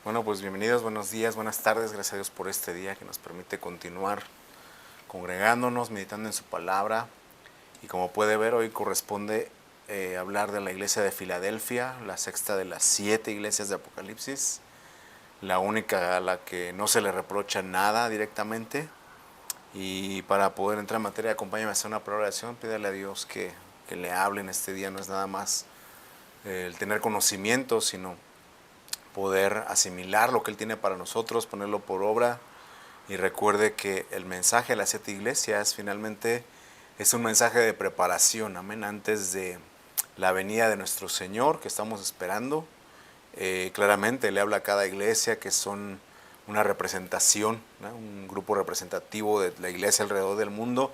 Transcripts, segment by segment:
Bueno, pues bienvenidos, buenos días, buenas tardes. Gracias a Dios por este día que nos permite continuar congregándonos, meditando en su palabra. Y como puede ver, hoy corresponde hablar de la iglesia de Filadelfia, la sexta de las 7 iglesias de Apocalipsis, la única a la que no se le reprocha nada directamente. Y para poder entrar en materia, acompáñame a hacer una oración. Pídale a Dios que le hable en este día. No es nada más el tener conocimiento, sino poder asimilar lo que Él tiene para nosotros, ponerlo por obra. Y recuerde que el mensaje a las 7 iglesias finalmente es un mensaje de preparación, amén, antes de la venida de nuestro Señor que estamos esperando. Claramente le habla a cada iglesia que son una representación, ¿no? Un grupo representativo de la iglesia alrededor del mundo,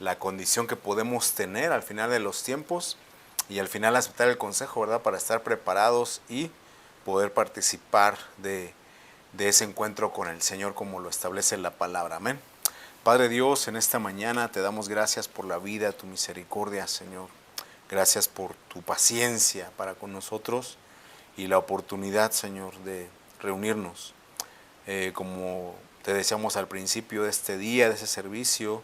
la condición que podemos tener al final de los tiempos y al final aceptar el consejo, ¿verdad? Para estar preparados y poder participar de ese encuentro con el Señor como lo establece la palabra. Amén. Padre Dios, en esta mañana te damos gracias por la vida, tu misericordia, Señor. Gracias por tu paciencia para con nosotros y la oportunidad, Señor, de reunirnos. Como te decíamos al principio de este día, de ese servicio,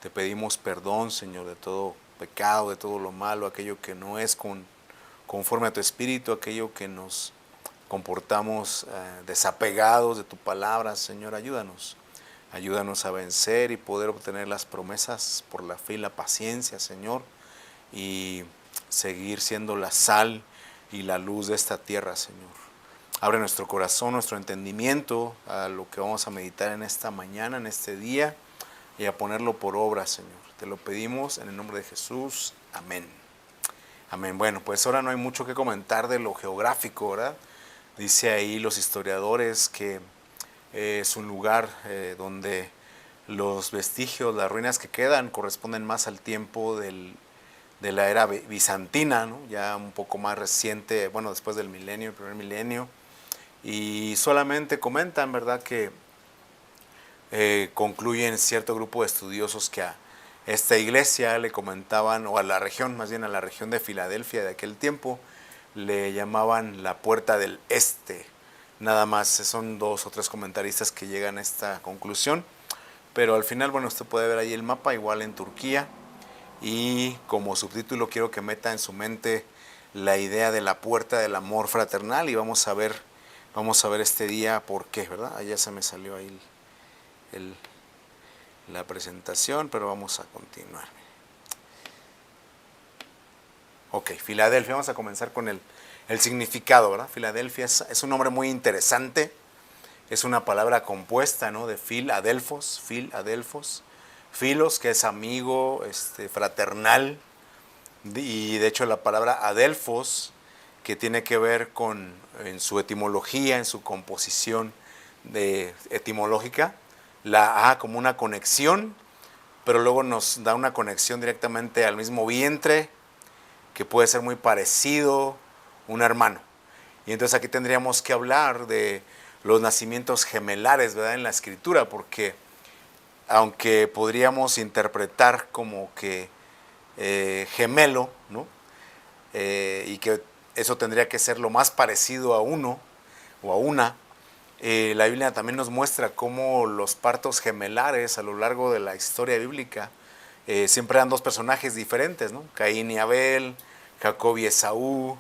te pedimos perdón, Señor, de todo pecado, de todo lo malo, aquello que no es conforme a tu espíritu, aquello que nos comportamos desapegados de tu palabra. Señor, ayúdanos. Ayúdanos a vencer y poder obtener las promesas por la fe y la paciencia, Señor, y seguir siendo la sal y la luz de esta tierra, Señor. Abre nuestro corazón, nuestro entendimiento a lo que vamos a meditar en esta mañana, en este día, y a ponerlo por obra, Señor. Te lo pedimos en el nombre de Jesús. Amén. Amén. Bueno, pues ahora no hay mucho que comentar de lo geográfico, ¿verdad? Dice ahí los historiadores que es un lugar donde los vestigios, las ruinas que quedan, corresponden más al tiempo de la era bizantina, ¿no? Ya un poco más reciente, bueno, después del milenio, el primer milenio. Y solamente comentan, ¿verdad?, que concluyen cierto grupo de estudiosos que a esta iglesia le comentaban, o a la región, más bien a la región de Filadelfia de aquel tiempo, le llamaban la puerta del este. Nada más, son 2 o 3 comentaristas que llegan a esta conclusión, pero al final, bueno, usted puede ver ahí el mapa, igual en Turquía, y como subtítulo quiero que meta en su mente la idea de la puerta del amor fraternal, y vamos a ver este día por qué, ¿verdad? Allá se me salió ahí la presentación, pero vamos a continuar. Ok, Filadelfia, vamos a comenzar con el significado, ¿verdad? Filadelfia es un nombre muy interesante, es una palabra compuesta, ¿no? De Filadelfos, Filos, que es amigo, fraternal, y de hecho la palabra Adelfos, que tiene que ver en su etimología, en su composición etimológica, la A como una conexión, pero luego nos da una conexión directamente al mismo vientre, que puede ser muy parecido, un hermano. Y entonces aquí tendríamos que hablar de los nacimientos gemelares, ¿verdad?, en la escritura, porque aunque podríamos interpretar como que gemelo, ¿no? Y que eso tendría que ser lo más parecido a uno o a una, la Biblia también nos muestra cómo los partos gemelares a lo largo de la historia bíblica siempre eran 2 personajes diferentes, ¿no? Caín y Abel, Jacob y Esaú,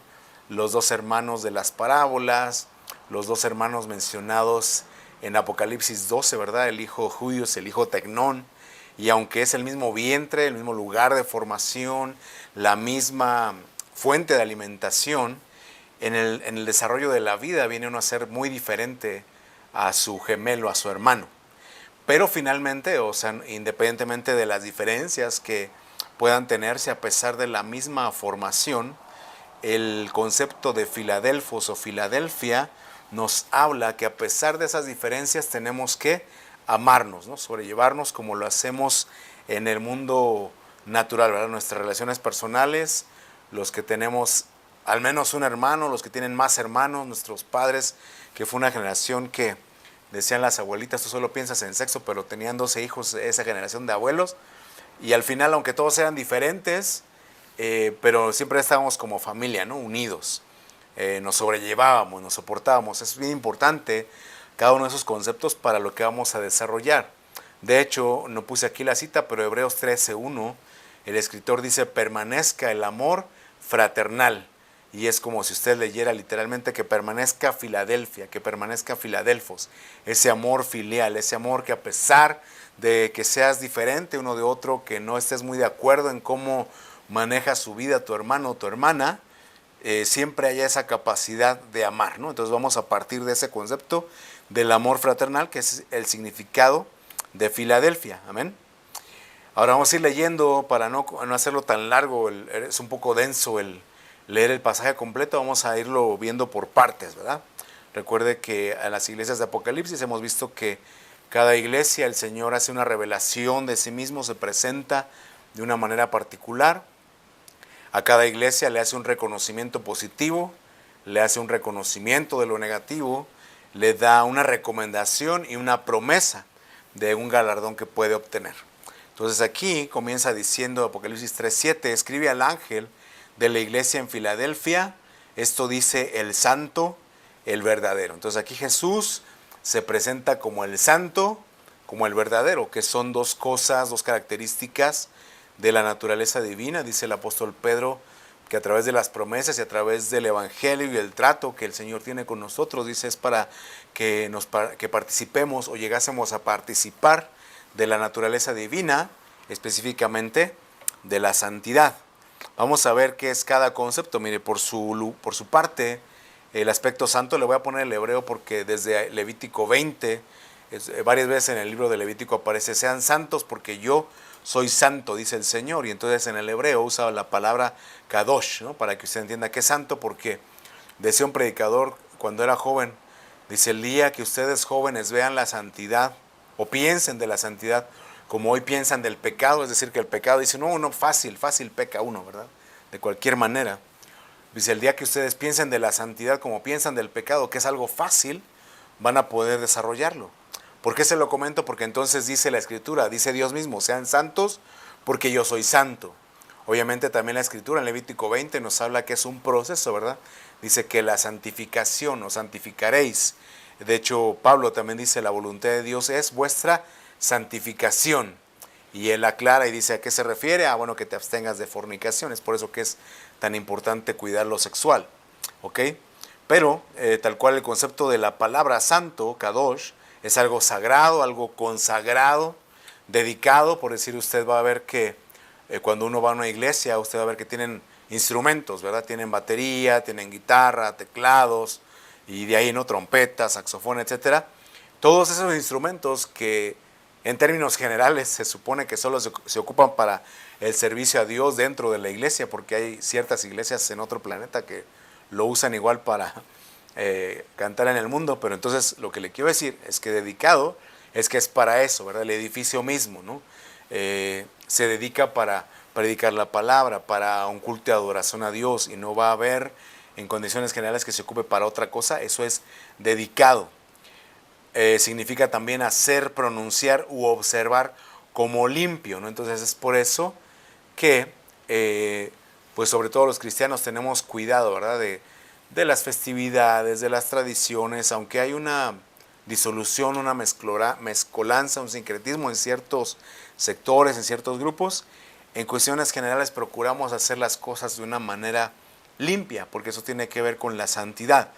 los 2 hermanos de las parábolas, los 2 hermanos mencionados en Apocalipsis 12, ¿verdad? El hijo Judios, el hijo Tecnón. Y aunque es el mismo vientre, el mismo lugar de formación, la misma fuente de alimentación, en el desarrollo de la vida viene uno a ser muy diferente a su gemelo, a su hermano. Pero finalmente, o sea, independientemente de las diferencias que puedan tenerse a pesar de la misma formación, el concepto de Filadelfos o Filadelfia nos habla que a pesar de esas diferencias tenemos que amarnos, ¿no? Sobrellevarnos como lo hacemos en el mundo natural, ¿verdad? Nuestras relaciones personales, los que tenemos al menos un hermano, los que tienen más hermanos, nuestros padres, que fue una generación que decían las abuelitas, tú solo piensas en sexo, pero tenían 12 hijos, esa generación de abuelos, y al final, aunque todos eran diferentes, pero siempre estábamos como familia, ¿no? Unidos. nos sobrellevábamos, nos soportábamos. Es bien importante cada uno de esos conceptos para lo que vamos a desarrollar. De hecho, no puse aquí la cita, pero Hebreos 13:1, el escritor dice: permanezca el amor fraternal. Y es como si usted leyera literalmente que permanezca Filadelfia, que permanezca Filadelfos. Ese amor filial, ese amor que a pesar de que seas diferente uno de otro, que no estés muy de acuerdo en cómo maneja su vida tu hermano o tu hermana, siempre haya esa capacidad de amar, ¿no? Entonces vamos a partir de ese concepto del amor fraternal, que es el significado de Filadelfia. Amén. Ahora vamos a ir leyendo para no hacerlo tan largo, es un poco denso el leer el pasaje completo, vamos a irlo viendo por partes, ¿verdad? Recuerde que en las iglesias de Apocalipsis hemos visto que cada iglesia el Señor hace una revelación de sí mismo, se presenta de una manera particular. A cada iglesia le hace un reconocimiento positivo, le hace un reconocimiento de lo negativo, le da una recomendación y una promesa de un galardón que puede obtener. Entonces aquí comienza diciendo Apocalipsis 3:7, escribe al ángel de la iglesia en Filadelfia, esto dice el santo, el verdadero. Entonces aquí Jesús se presenta como el santo, como el verdadero, que son dos cosas, dos características de la naturaleza divina. Dice el apóstol Pedro que a través de las promesas y a través del evangelio y el trato que el Señor tiene con nosotros, dice, es para que participemos o llegásemos a participar de la naturaleza divina, específicamente de la santidad. Vamos a ver qué es cada concepto. Mire, por su parte, el aspecto santo le voy a poner el hebreo porque desde Levítico 20, varias veces en el libro de Levítico aparece: sean santos porque yo soy santo, dice el Señor. Y entonces en el hebreo usa la palabra kadosh, ¿no? Para que usted entienda que es santo, porque decía un predicador cuando era joven, dice: el día que ustedes jóvenes vean la santidad o piensen de la santidad como hoy piensan del pecado, es decir, que el pecado, dice, no, fácil peca uno, ¿verdad? De cualquier manera. Dice, el día que ustedes piensen de la santidad como piensan del pecado, que es algo fácil, van a poder desarrollarlo. ¿Por qué se lo comento? Porque entonces dice la Escritura, dice Dios mismo: sean santos porque yo soy santo. Obviamente también la Escritura en Levítico 20 nos habla que es un proceso, ¿verdad? Dice que la santificación, os santificaréis. De hecho, Pablo también dice, la voluntad de Dios es vuestra santificación. Y él aclara y dice, ¿a qué se refiere? Bueno, que te abstengas de fornicación. Es por eso que es tan importante cuidar lo sexual. ¿Ok? Pero, tal cual el concepto de la palabra santo, kadosh, es algo sagrado, algo consagrado, dedicado. Por decir, usted va a ver que cuando uno va a una iglesia, usted va a ver que tienen instrumentos, ¿verdad? Tienen batería, tienen guitarra, teclados, y de ahí, ¿no? Trompeta, saxofón, etcétera. Todos esos instrumentos que en términos generales se supone que solo se ocupan para el servicio a Dios dentro de la iglesia, porque hay ciertas iglesias en otro planeta que lo usan igual para cantar en el mundo. Pero entonces lo que le quiero decir es que dedicado es que es para eso, ¿verdad? El edificio mismo, ¿no? Se dedica para predicar la palabra, para un culto de adoración a Dios, y no va a haber en condiciones generales que se ocupe para otra cosa. Eso es dedicado. Significa también hacer, pronunciar u observar como limpio, ¿no? Entonces es por eso que, pues sobre todo los cristianos tenemos cuidado, ¿verdad? De las festividades, de las tradiciones, aunque hay una disolución, una mezcolanza, un sincretismo en ciertos sectores, en ciertos grupos, en cuestiones generales procuramos hacer las cosas de una manera limpia, porque eso tiene que ver con la santidad.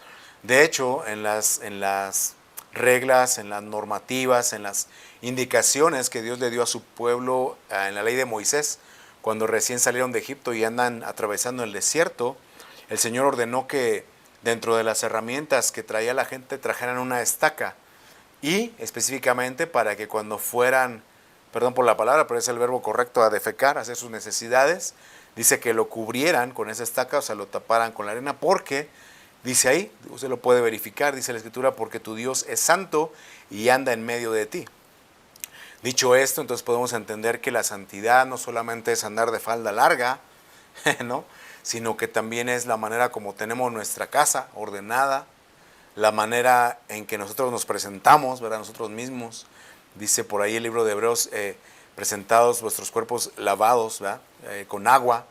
De hecho, en las reglas, en las normativas, en las indicaciones que Dios le dio a su pueblo en la ley de Moisés, cuando recién salieron de Egipto y andan atravesando el desierto, el Señor ordenó que dentro de las herramientas que traía la gente trajeran una estaca, y específicamente para que cuando fueran, perdón por la palabra, pero es el verbo correcto, a defecar, a hacer sus necesidades, dice que lo cubrieran con esa estaca, o sea, lo taparan con la arena, porque dice ahí, usted lo puede verificar, dice la Escritura, porque tu Dios es santo y anda en medio de ti. Dicho esto, entonces podemos entender que la santidad no solamente es andar de falda larga, ¿no? Sino que también es la manera como tenemos nuestra casa ordenada, la manera en que nosotros nos presentamos, ¿verdad? Nosotros mismos. Dice por ahí el libro de Hebreos, presentados vuestros cuerpos lavados, ¿verdad? Con agua,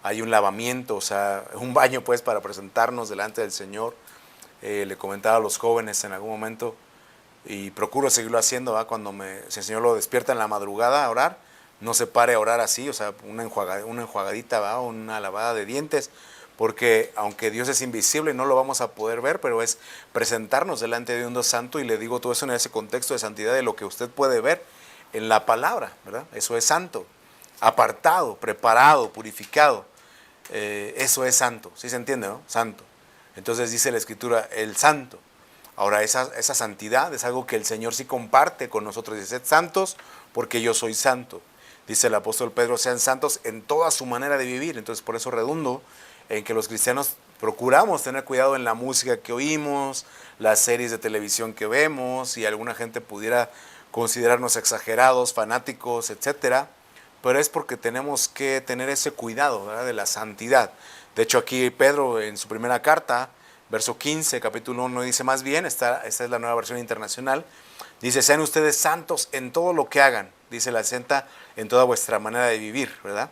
hay un lavamiento, o sea, un baño pues para presentarnos delante del Señor. Le comentaba a los jóvenes en algún momento, y procuro seguirlo haciendo, ¿va? Si el Señor lo despierta en la madrugada a orar, no se pare a orar así, o sea, una enjuagadita, ¿va? Una lavada de dientes, porque aunque Dios es invisible, no lo vamos a poder ver, pero es presentarnos delante de un Dios santo, y le digo todo eso en ese contexto de santidad, de lo que usted puede ver en la palabra, ¿verdad? Eso es santo, apartado, preparado, purificado, eso es santo, ¿sí se entiende, no? Santo. Entonces dice la Escritura, el santo. Ahora, esa santidad es algo que el Señor sí comparte con nosotros. Dice, sed santos porque yo soy santo. Dice el apóstol Pedro, sean santos en toda su manera de vivir. Entonces, por eso redundo en que los cristianos procuramos tener cuidado en la música que oímos, las series de televisión que vemos, y alguna gente pudiera considerarnos exagerados, fanáticos, etcétera. Pero es porque tenemos que tener ese cuidado, ¿verdad?, de la santidad. De hecho, aquí Pedro, en su primera carta, verso 15, capítulo 1, dice más bien, esta es la Nueva Versión Internacional, dice, sean ustedes santos en todo lo que hagan, dice la senta, en toda vuestra manera de vivir, ¿verdad?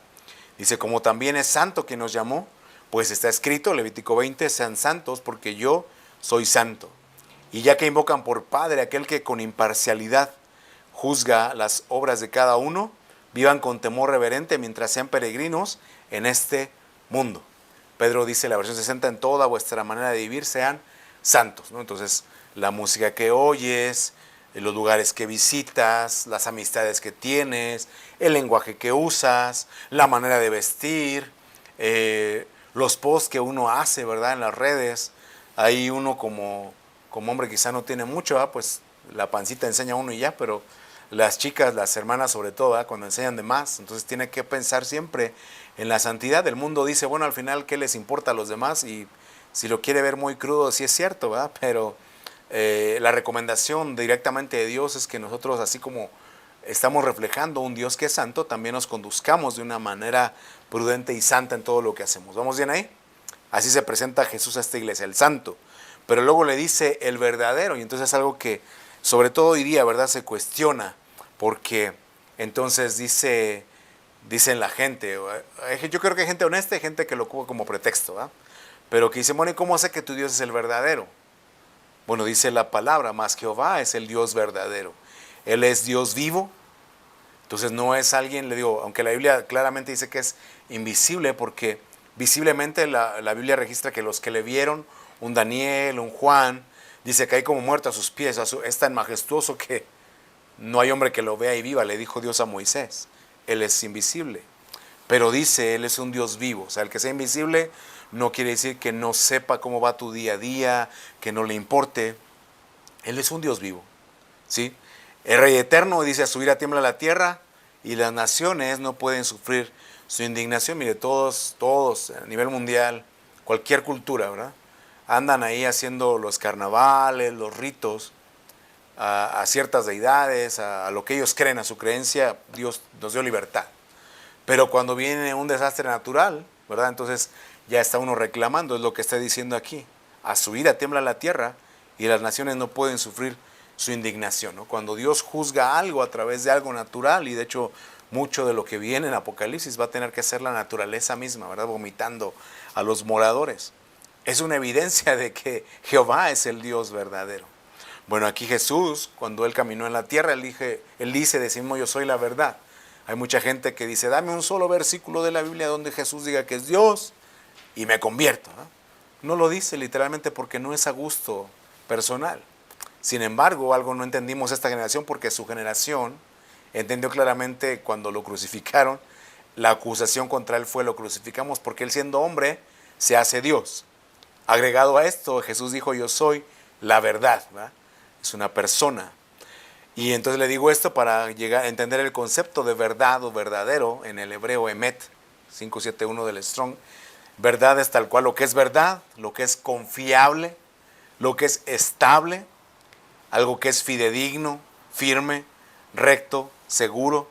Dice, como también es santo quien nos llamó, pues está escrito, Levítico 20, sean santos porque yo soy santo. Y ya que invocan por Padre aquel que con imparcialidad juzga las obras de cada uno, vivan con temor reverente mientras sean peregrinos en este mundo. Pedro dice, la versión 60, en toda vuestra manera de vivir sean santos, ¿no? Entonces, la música que oyes, los lugares que visitas, las amistades que tienes, el lenguaje que usas, la manera de vestir, los posts que uno hace, ¿verdad?, en las redes. Ahí uno como hombre quizá no tiene mucho, ¿verdad? Pues la pancita enseña a uno y ya, pero las chicas, las hermanas sobre todo, ¿verdad?, cuando enseñan de más, entonces tiene que pensar siempre en la santidad. El mundo dice, bueno, al final, ¿qué les importa a los demás? Y si lo quiere ver muy crudo, sí es cierto, ¿verdad? Pero la recomendación directamente de Dios es que nosotros, así como estamos reflejando un Dios que es santo, también nos conduzcamos de una manera prudente y santa en todo lo que hacemos. ¿Vamos bien ahí? Así se presenta Jesús a esta iglesia, el santo. Pero luego le dice el verdadero, y entonces es algo que sobre todo hoy día, ¿verdad?, se cuestiona, porque entonces dicen la gente, yo creo que hay gente honesta y gente que lo ocupa como pretexto, ¿verdad?, pero que dice, bueno, ¿y cómo sé que tu Dios es el verdadero? Bueno, dice la palabra, más Jehová es el Dios verdadero. Él es Dios vivo, entonces no es alguien, le digo, aunque la Biblia claramente dice que es invisible, porque visiblemente la Biblia registra que los que le vieron, un Daniel, un Juan, dice que hay como muerto a sus pies, es tan majestuoso que no hay hombre que lo vea y viva, le dijo Dios a Moisés. Él es invisible, pero dice, Él es un Dios vivo. O sea, el que sea invisible no quiere decir que no sepa cómo va tu día a día, que no le importe. Él es un Dios vivo, ¿sí? El Rey eterno dice, a su ira tiembla la tierra y las naciones no pueden sufrir su indignación. Mire, todos a nivel mundial, cualquier cultura, ¿verdad?, andan ahí haciendo los carnavales, los ritos a ciertas deidades, a lo que ellos creen, a su creencia. Dios nos dio libertad. Pero cuando viene un desastre natural, ¿verdad?, entonces ya está uno reclamando, es lo que está diciendo aquí. A su ira tiembla la tierra y las naciones no pueden sufrir su indignación, ¿no? Cuando Dios juzga algo a través de algo natural, y de hecho mucho de lo que viene en Apocalipsis va a tener que ser la naturaleza misma, ¿verdad?, vomitando a los moradores. Es una evidencia de que Jehová es el Dios verdadero. Bueno, aquí Jesús, cuando Él caminó en la tierra, Él dice de sí mismo, yo soy la verdad. Hay mucha gente que dice, dame un solo versículo de la Biblia donde Jesús diga que es Dios y me convierto, ¿no? No lo dice literalmente porque no es a gusto personal. Sin embargo, algo no entendimos esta generación, porque su generación entendió claramente cuando lo crucificaron. La acusación contra Él fue, lo crucificamos porque Él, siendo hombre, se hace Dios. Agregado a esto, Jesús dijo, yo soy la verdad, ¿verdad? Es una persona. Y entonces le digo esto para llegar a entender el concepto de verdad o verdadero en el hebreo emet, 571 del Strong. Verdad es tal cual lo que es verdad, lo que es confiable, lo que es estable, algo que es fidedigno, firme, recto, seguro,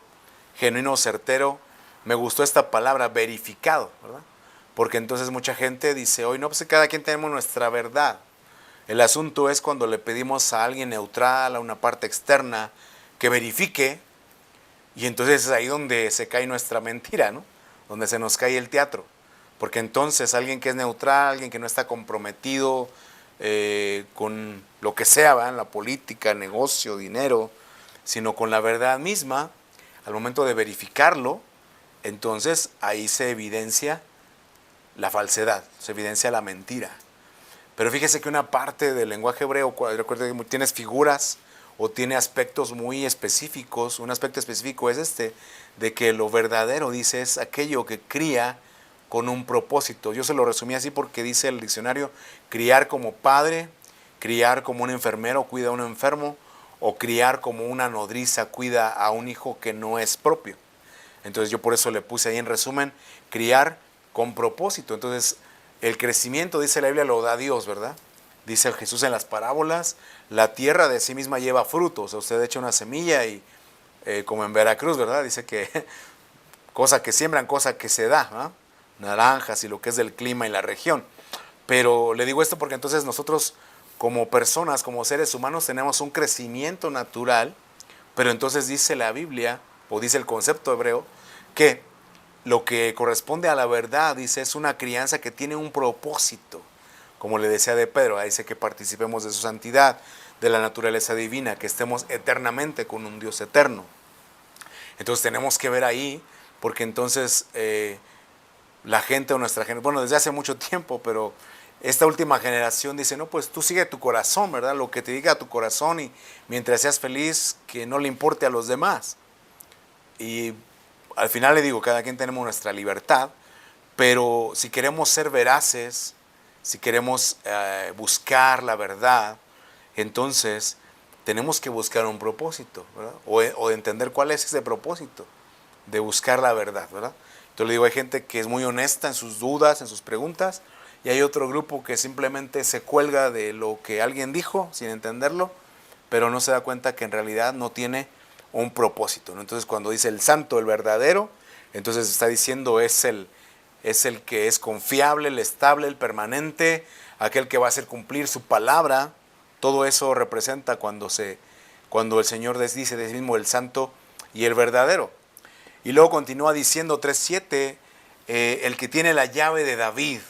genuino, certero. Me gustó esta palabra, verificado, ¿verdad? Porque entonces mucha gente dice, hoy no, pues cada quien tenemos nuestra verdad. El asunto es cuando le pedimos a alguien neutral, a una parte externa, que verifique, y entonces es ahí donde se cae nuestra mentira, ¿no? Donde se nos cae el teatro. Porque entonces alguien que es neutral, alguien que no está comprometido con lo que sea, ¿verdad? En la política, negocio, dinero, sino con la verdad misma, al momento de verificarlo, entonces ahí se evidencia la falsedad, se evidencia la mentira. Pero fíjese que una parte del lenguaje hebreo, recuerda que tienes figuras o tiene aspectos muy específicos. Un aspecto específico es de que lo verdadero, dice, es aquello que cría con un propósito. Yo se lo resumí así porque dice el diccionario: criar como padre, criar como un enfermero cuida a un enfermo, o criar como una nodriza cuida a un hijo que no es propio. Entonces yo por eso le puse ahí en resumen, criar con propósito. Entonces el crecimiento, dice la Biblia, lo da Dios, ¿verdad? Dice Jesús en las parábolas, la tierra de sí misma lleva frutos. O sea, usted echa una semilla y como en Veracruz, ¿verdad? Dice que cosa que siembran, cosa que se da, ¿no? Naranjas y lo que es del clima y la región. Pero le digo esto porque entonces nosotros como personas, como seres humanos, tenemos un crecimiento natural, pero entonces dice la Biblia, o dice el concepto hebreo, que lo que corresponde a la verdad, dice, es una crianza que tiene un propósito. Como le decía de Pedro, dice que participemos de su santidad, de la naturaleza divina, que estemos eternamente con un Dios eterno. Entonces tenemos que ver ahí, porque entonces la gente o nuestra generación, bueno, desde hace mucho tiempo, pero esta última generación dice, no, pues tú sigue tu corazón, ¿verdad? Lo que te diga tu corazón, y mientras seas feliz, que no le importe a los demás. Y al final le digo, cada quien tenemos nuestra libertad, pero si queremos ser veraces, si queremos buscar la verdad, entonces tenemos que buscar un propósito, ¿verdad? O entender cuál es ese propósito de buscar la verdad, ¿verdad? Entonces le digo, hay gente que es muy honesta en sus dudas, en sus preguntas, y hay otro grupo que simplemente se cuelga de lo que alguien dijo sin entenderlo, pero no se da cuenta que en realidad no tiene un propósito, ¿no? Entonces cuando dice el santo, el verdadero, entonces está diciendo es el que es confiable, el estable, el permanente, aquel que va a hacer cumplir su palabra. Todo eso representa cuando el Señor dice de sí mismo el santo y el verdadero. Y luego continúa diciendo 3:7, el que tiene la llave de David,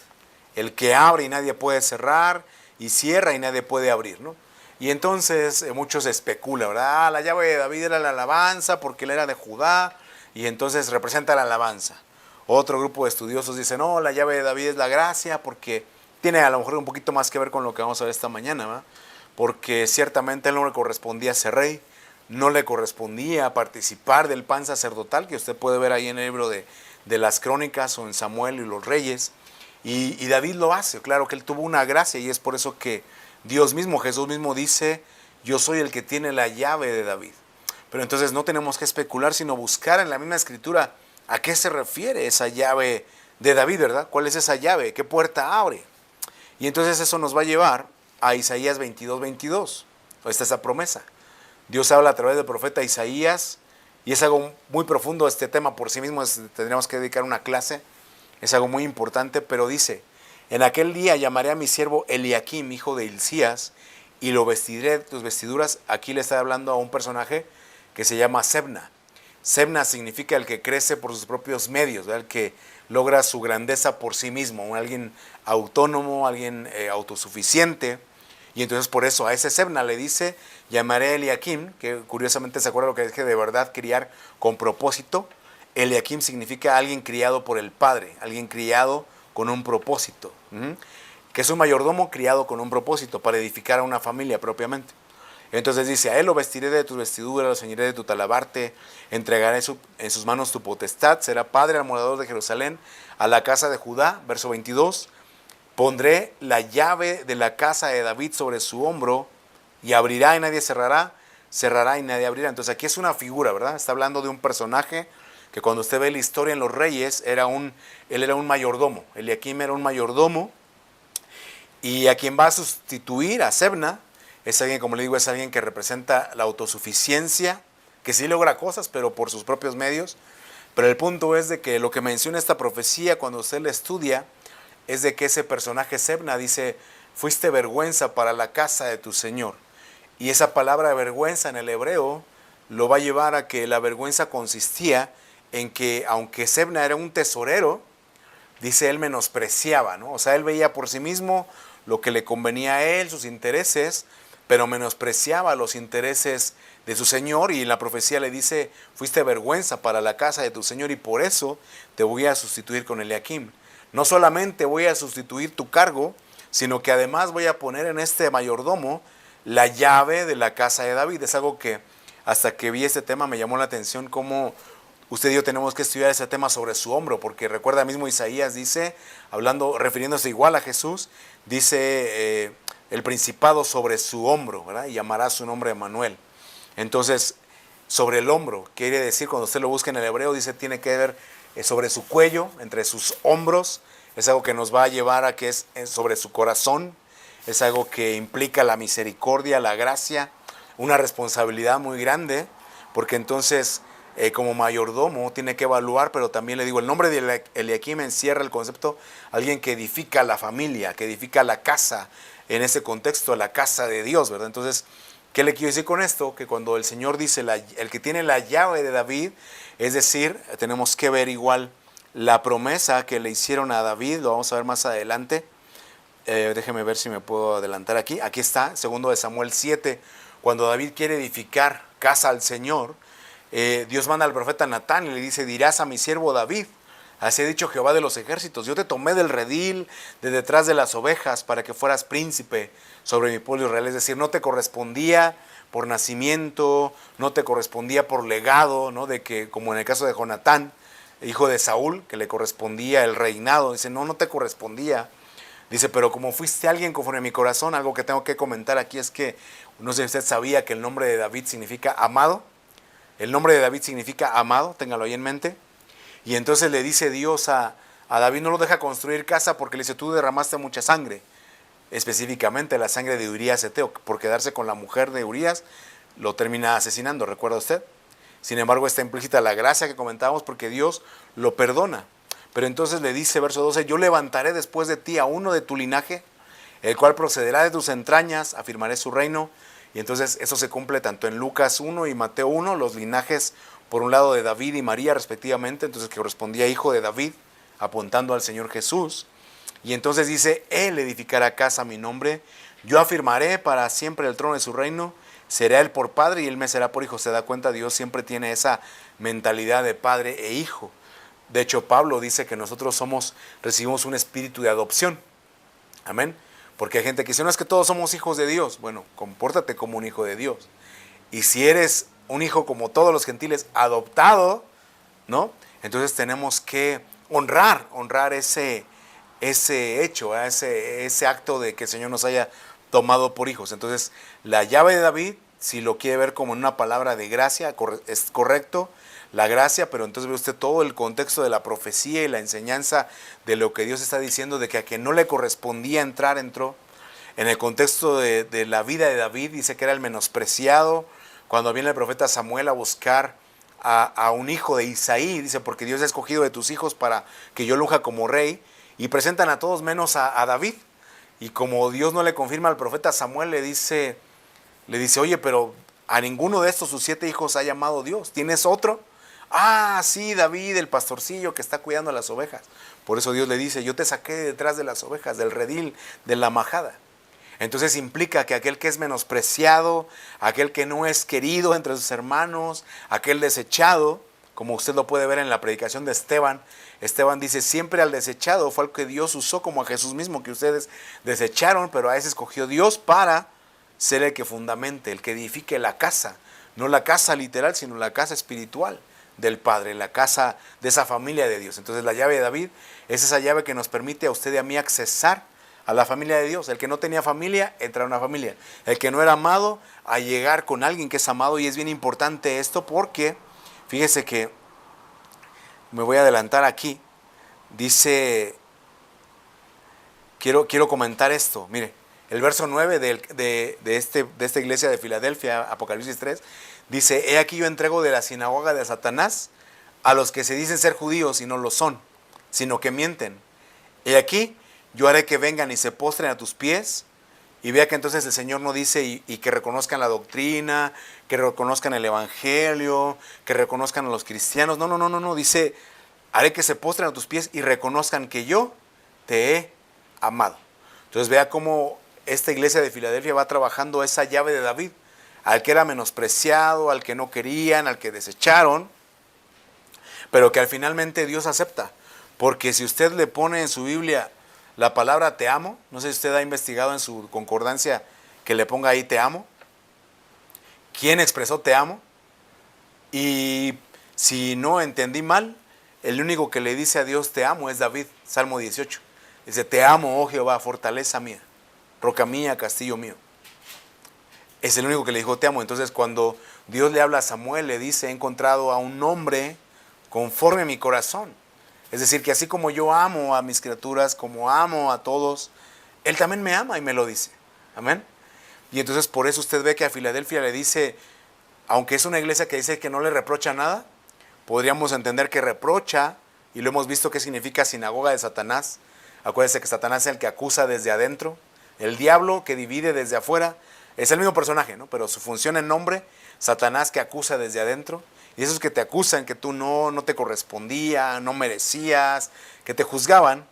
el que abre y nadie puede cerrar, y cierra y nadie puede abrir, ¿no? Y entonces muchos especulan, ¿verdad? La llave de David era la alabanza porque él era de Judá, y entonces representa la alabanza. Otro grupo de estudiosos dice, no, la llave de David es la gracia porque tiene a lo mejor un poquito más que ver con lo que vamos a ver esta mañana, ¿verdad? Porque ciertamente él no le correspondía ser rey, no le correspondía participar del pan sacerdotal, que usted puede ver ahí en el libro de las crónicas o en Samuel y los reyes, y David lo hace. Claro que él tuvo una gracia, y es por eso que Dios mismo, Jesús mismo dice, yo soy el que tiene la llave de David. Pero entonces no tenemos que especular, sino buscar en la misma escritura a qué se refiere esa llave de David, ¿verdad? ¿Cuál es esa llave? ¿Qué puerta abre? Y entonces eso nos va a llevar a Isaías 22:22. Ahí está esa promesa. Dios habla a través del profeta Isaías, y es algo muy profundo este tema por sí mismo, tendríamos que dedicar una clase, es algo muy importante, pero dice, en aquel día llamaré a mi siervo Eliakim, hijo de Hilcías, y lo vestiré de tus vestiduras. Aquí le está hablando a un personaje que se llama Sebna. Sebna significa el que crece por sus propios medios, ¿verdad? El que logra su grandeza por sí mismo, alguien autónomo, alguien autosuficiente. Y entonces por eso a ese Sebna le dice, llamaré a Eliakim, que curiosamente se acuerda lo que dije de verdad, criar con propósito. Eliakim significa alguien criado por el Padre, alguien criado con un propósito, que es un mayordomo criado con un propósito para edificar a una familia propiamente. Entonces dice, a él lo vestiré de tus vestiduras, lo ceñiré de tu talabarte, entregaré en sus manos tu potestad, será padre al morador de Jerusalén, a la casa de Judá, verso 22, pondré la llave de la casa de David sobre su hombro, y abrirá y nadie cerrará, cerrará y nadie abrirá. Entonces aquí es una figura, ¿verdad? Está hablando de un personaje que cuando usted ve la historia en los reyes, él era un mayordomo. Eliakim era un mayordomo, y a quien va a sustituir a Sebna es alguien, como le digo, es alguien que representa la autosuficiencia, que sí logra cosas, pero por sus propios medios. Pero el punto es de que lo que menciona esta profecía, cuando usted la estudia, es de que ese personaje Sebna dice, fuiste vergüenza para la casa de tu Señor. Y esa palabra vergüenza en el hebreo lo va a llevar a que la vergüenza consistía en que, aunque Sebna era un tesorero, dice él menospreciaba, ¿no? O sea, él veía por sí mismo lo que le convenía a él, sus intereses, pero menospreciaba los intereses de su señor, y en la profecía le dice, fuiste vergüenza para la casa de tu señor y por eso te voy a sustituir con Eliakim. No solamente voy a sustituir tu cargo, sino que además voy a poner en este mayordomo la llave de la casa de David. Es algo que hasta que vi este tema me llamó la atención, cómo usted y yo tenemos que estudiar ese tema sobre su hombro, porque recuerda mismo Isaías dice, hablando, refiriéndose igual a Jesús, dice el principado sobre su hombro, ¿verdad? Y llamará su nombre Emmanuel. Entonces, sobre el hombro, quiere decir, cuando usted lo busca en el hebreo, dice, tiene que ver sobre su cuello, entre sus hombros, es algo que nos va a llevar a que es sobre su corazón, es algo que implica la misericordia, la gracia, una responsabilidad muy grande, porque entonces como mayordomo tiene que evaluar, pero también le digo, el nombre de Eliakim encierra el concepto, alguien que edifica la familia, que edifica la casa, en ese contexto, la casa de Dios, ¿verdad? Entonces, ¿qué le quiero decir con esto? Que cuando el Señor dice, el que tiene la llave de David, es decir, tenemos que ver igual la promesa que le hicieron a David, lo vamos a ver más adelante. Déjeme ver si me puedo adelantar aquí. Aquí está, 2 Samuel 7, cuando David quiere edificar casa al Señor, Dios manda al profeta Natán y le dice, dirás a mi siervo David, así ha dicho Jehová de los ejércitos, yo te tomé del redil, de detrás de las ovejas, para que fueras príncipe sobre mi pueblo Israel. Es decir, no te correspondía por nacimiento, no te correspondía por legado, ¿no? De que, como en el caso de Jonatán, hijo de Saúl, que le correspondía el reinado. Dice, no te correspondía. Dice, pero como fuiste alguien conforme a mi corazón, algo que tengo que comentar aquí es que, no sé si usted sabía que el nombre de David significa amado. El nombre de David significa amado, téngalo ahí en mente. Y entonces le dice Dios a David, no lo deja construir casa porque le dice, tú derramaste mucha sangre, específicamente la sangre de Urías Eteo, por quedarse con la mujer de Urías, lo termina asesinando, ¿recuerda usted? Sin embargo, está implícita la gracia que comentábamos porque Dios lo perdona. Pero entonces le dice, verso 12, yo levantaré después de ti a uno de tu linaje, el cual procederá de tus entrañas, afirmaré su reino. Y entonces eso se cumple tanto en Lucas 1 y Mateo 1, los linajes por un lado de David y María respectivamente, entonces que correspondía hijo de David, apuntando al Señor Jesús. Y entonces dice, él edificará casa a mi nombre, yo afirmaré para siempre el trono de su reino, será él por padre y él me será por hijo. Se da cuenta, Dios siempre tiene esa mentalidad de padre e hijo. De hecho, Pablo dice que nosotros recibimos un espíritu de adopción. Amén. Porque hay gente que dice, no, es que todos somos hijos de Dios. Bueno, compórtate como un hijo de Dios. Y si eres un hijo como todos los gentiles, adoptado, ¿no? Entonces tenemos que honrar ese hecho, ese acto de que el Señor nos haya tomado por hijos. Entonces, la llave de David, si lo quiere ver como en una palabra de gracia, es correcto, la gracia, pero entonces ve usted todo el contexto de la profecía y la enseñanza de lo que Dios está diciendo, de que a quien no le correspondía entrar, entró. En el contexto de la vida de David, dice que era el menospreciado. Cuando viene el profeta Samuel a buscar a un hijo de Isaí, dice, porque Dios ha escogido de tus hijos para que yo lo unja como rey, y presentan a todos menos a David. Y como Dios no le confirma al profeta Samuel, le dice, oye, pero a ninguno de estos sus 7 hijos ha llamado Dios. ¿Tienes otro? Ah, sí, David, el pastorcillo que está cuidando las ovejas. Por eso Dios le dice, yo te saqué de detrás de las ovejas, del redil, de la majada. Entonces implica que aquel que es menospreciado, aquel que no es querido entre sus hermanos, aquel desechado, como usted lo puede ver en la predicación de Esteban. Esteban dice, siempre al desechado fue al que Dios usó, como a Jesús mismo, que ustedes desecharon, pero a ese escogió Dios para ser el que fundamente, el que edifique la casa. No la casa literal, sino la casa espiritual del Padre, la casa de esa familia de Dios. Entonces la llave de David es esa llave que nos permite a usted y a mí accesar a la familia de Dios. El que no tenía familia, entra a una familia. El que no era amado, a llegar con alguien que es amado. Y es bien importante esto porque, fíjese que, me voy a adelantar aquí, dice, quiero comentar esto, mire, el verso 9 de esta iglesia de Filadelfia, Apocalipsis 3, dice, he aquí yo entrego de la sinagoga de Satanás a los que se dicen ser judíos y no lo son, sino que mienten. He aquí, yo haré que vengan y se postren a tus pies, y vea que entonces el Señor no dice y que reconozcan la doctrina, que reconozcan el evangelio, que reconozcan a los cristianos. No, dice, haré que se postren a tus pies y reconozcan que yo te he amado. Entonces vea cómo esta iglesia de Filadelfia va trabajando esa llave de David, al que era menospreciado, al que no querían, al que desecharon, pero que al finalmente Dios acepta. Porque si usted le pone en su Biblia la palabra te amo, no sé si usted ha investigado en su concordancia que le ponga ahí te amo, ¿quién expresó te amo? Y si no entendí mal, el único que le dice a Dios te amo es David, Salmo 18. Dice, te amo, oh Jehová, fortaleza mía, roca mía, castillo mío. Es el único que le dijo te amo. Entonces cuando Dios le habla a Samuel, le dice, he encontrado a un hombre conforme a mi corazón. Es decir, que así como yo amo a mis criaturas, como amo a todos, Él también me ama y me lo dice. Amén. Y entonces por eso usted ve que a Filadelfia le dice, aunque es una iglesia que dice que no le reprocha nada, podríamos entender que reprocha, y lo hemos visto que significa sinagoga de Satanás. Acuérdense que Satanás es el que acusa desde adentro, el diablo que divide desde afuera, es el mismo personaje, ¿no? Pero su función en nombre, Satanás que acusa desde adentro, y esos que te acusan que tú no te correspondía, no merecías, que te juzgaban,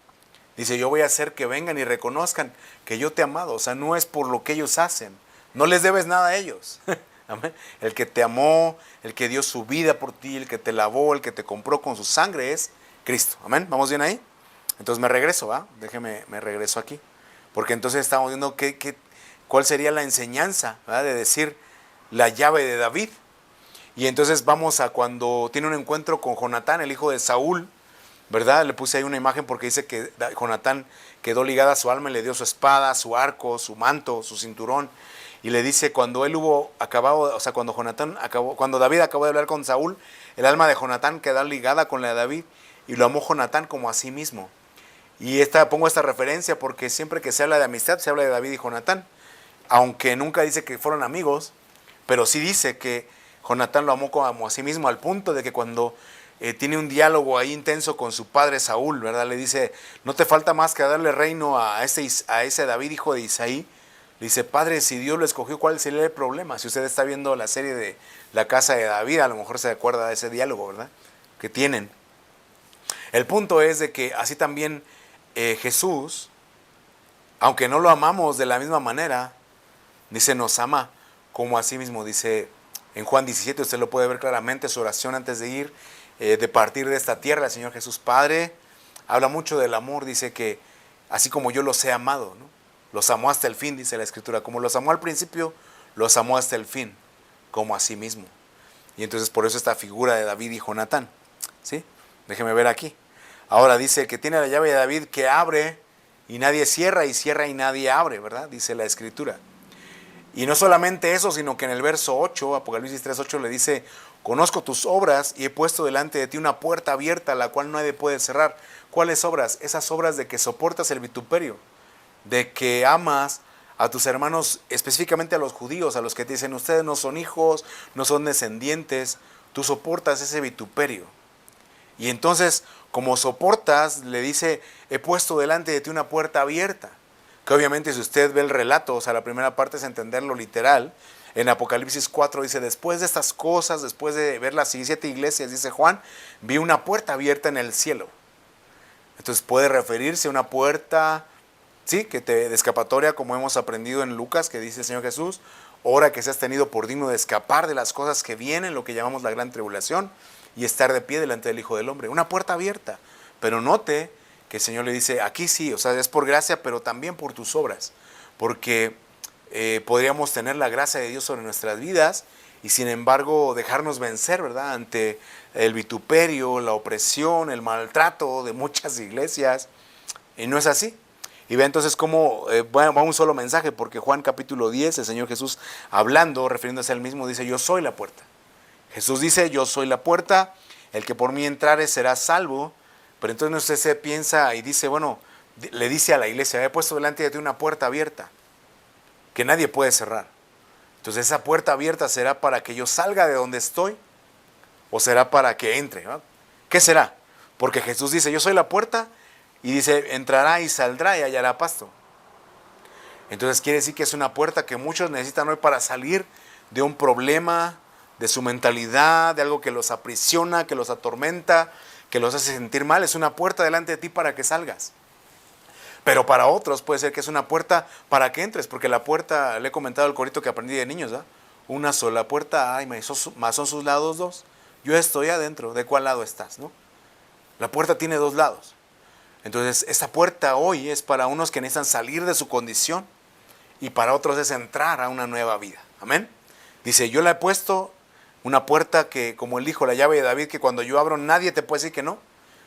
dice, yo voy a hacer que vengan y reconozcan que yo te he amado. O sea, no es por lo que ellos hacen, no les debes nada a ellos. Amén. El que te amó, el que dio su vida por ti, el que te lavó, el que te compró con su sangre es Cristo. Amén. ¿Vamos bien ahí? Entonces me regreso, ¿va? Me regreso aquí. Porque entonces estamos viendo cuál sería la enseñanza, ¿verdad? De decir la llave de David. Y entonces vamos a cuando tiene un encuentro con Jonatán, el hijo de Saúl, ¿verdad? Le puse ahí una imagen porque dice que Jonatán quedó ligada a su alma y le dio su espada, su arco, su manto, su cinturón. Y le dice, cuando él hubo acabado, o sea, cuando David acabó de hablar con Saúl, el alma de Jonatán quedó ligada con la de David y lo amó Jonatán como a sí mismo. Y pongo esta referencia porque siempre que se habla de amistad, se habla de David y Jonatán. Aunque nunca dice que fueron amigos, pero sí dice que Jonatán lo amó como a sí mismo, al punto de que cuando tiene un diálogo ahí intenso con su padre Saúl, ¿verdad? Le dice, no te falta más que darle reino a ese David, hijo de Isaí. Le dice, padre, si Dios lo escogió, ¿cuál sería el problema? Si usted está viendo la serie de La Casa de David, a lo mejor se acuerda de ese diálogo, ¿verdad? Que tienen. El punto es de que así también Jesús, aunque no lo amamos de la misma manera, dice, nos ama como a sí mismo. Dice en Juan 17, usted lo puede ver claramente, su oración antes de ir, de partir de esta tierra, el Señor Jesús Padre, habla mucho del amor, dice que así como yo los he amado, ¿no? Los amó hasta el fin, dice la Escritura. Como los amó al principio, los amó hasta el fin, como a sí mismo. Y entonces por eso esta figura de David y Jonatán, ¿sí? Déjeme ver aquí. Ahora dice que tiene la llave de David que abre y nadie cierra, y cierra y nadie abre, ¿verdad? Dice la Escritura. Y no solamente eso, sino que en el verso 8, Apocalipsis 3:8 le dice, conozco tus obras y he puesto delante de ti una puerta abierta, la cual nadie puede cerrar. ¿Cuáles obras? Esas obras de que soportas el vituperio, de que amas a tus hermanos, específicamente a los judíos, a los que te dicen, ustedes no son hijos, no son descendientes, tú soportas ese vituperio. Y entonces, como soportas, le dice, he puesto delante de ti una puerta abierta. Que obviamente si usted ve el relato, o sea, la primera parte es entenderlo literal. En Apocalipsis 4 dice, después de estas cosas, después de ver las 7 iglesias, dice Juan, vi una puerta abierta en el cielo. Entonces puede referirse a una puerta, sí, de escapatoria, como hemos aprendido en Lucas, que dice el Señor Jesús, ora que seas tenido por digno de escapar de las cosas que vienen, lo que llamamos la gran tribulación, y estar de pie delante del Hijo del Hombre. Una puerta abierta. Pero note que el Señor le dice, aquí sí, o sea, es por gracia, pero también por tus obras. Porque podríamos tener la gracia de Dios sobre nuestras vidas y sin embargo dejarnos vencer, ¿verdad? Ante el vituperio, la opresión, el maltrato de muchas iglesias. Y no es así. Y ve entonces cómo va un solo mensaje, porque Juan capítulo 10, el Señor Jesús hablando, refiriéndose a él mismo, dice, yo soy la puerta. Jesús dice, yo soy la puerta, el que por mí entrare será salvo. Pero entonces usted se piensa y dice, bueno, le dice a la iglesia, he puesto delante de ti una puerta abierta, que nadie puede cerrar. Entonces esa puerta abierta será para que yo salga de donde estoy, o será para que entre, ¿no? ¿Qué será? Porque Jesús dice, yo soy la puerta, y dice, entrará y saldrá y hallará pasto. Entonces quiere decir que es una puerta que muchos necesitan hoy para salir de un problema, de su mentalidad, de algo que los aprisiona, que los atormenta, que los hace sentir mal, es una puerta delante de ti para que salgas. Pero para otros puede ser que es una puerta para que entres, porque la puerta, le he comentado el corito que aprendí de niños, ¿verdad? Una sola puerta hay, más son sus lados dos. Yo estoy adentro, ¿de cuál lado estás, no? La puerta tiene dos lados. Entonces, esta puerta hoy es para unos que necesitan salir de su condición y para otros es entrar a una nueva vida. Amén. Dice, yo le he puesto una puerta que, como él dijo, la llave de David, que cuando yo abro nadie te puede decir que no,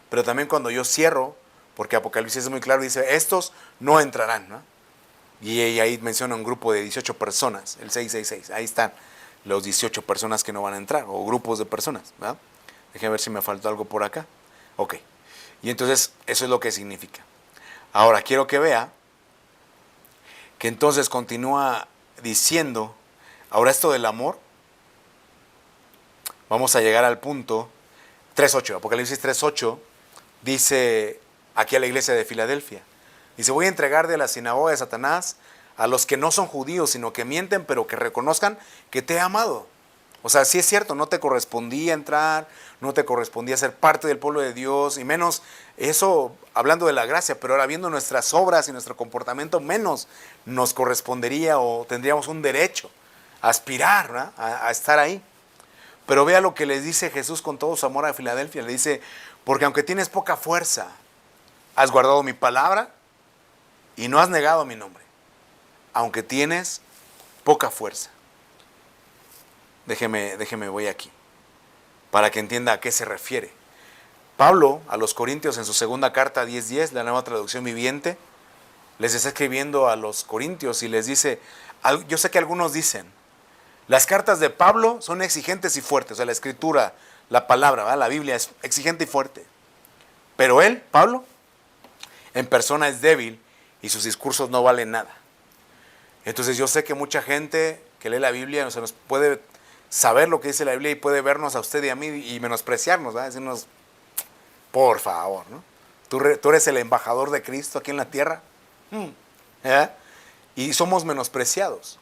pero también cuando yo cierro, porque Apocalipsis es muy claro, dice, estos no entrarán, ¿no? Y ahí menciona un grupo de 18 personas, el 666, ahí están los 18 personas que no van a entrar, o grupos de personas, ¿verdad? Déjenme ver si me faltó algo por acá. Ok, y entonces eso es lo que significa. Ahora quiero que vea que entonces continúa diciendo, ahora esto del amor, vamos a llegar al punto 3.8, Apocalipsis 3.8, dice aquí a la iglesia de Filadelfia, dice, voy a entregar de la sinagoga de Satanás a los que no son judíos, sino que mienten, pero que reconozcan que te he amado. O sea, sí es cierto, no te correspondía entrar, no te correspondía ser parte del pueblo de Dios, y menos eso hablando de la gracia, pero ahora viendo nuestras obras y nuestro comportamiento, menos nos correspondería o tendríamos un derecho a aspirar, ¿no? a estar ahí. Pero vea lo que les dice Jesús con todo su amor a Filadelfia, le dice, porque aunque tienes poca fuerza, has guardado mi palabra y no has negado mi nombre, aunque tienes poca fuerza. Déjeme, voy aquí, para que entienda a qué se refiere. Pablo a los Corintios en su segunda carta 10:10, la nueva traducción viviente, les está escribiendo a los Corintios y les dice, yo sé que algunos dicen, las cartas de Pablo son exigentes y fuertes, o sea, la escritura, la palabra, ¿verdad? La Biblia es exigente y fuerte. Pero él, Pablo, en persona es débil y sus discursos no valen nada. Entonces yo sé que mucha gente que lee la Biblia, o sea, nos puede saber lo que dice la Biblia y puede vernos a usted y a mí y menospreciarnos, ¿verdad? Decirnos, por favor, ¿no? Tú eres el embajador de Cristo aquí en la tierra. ¿Eh? Y somos menospreciados.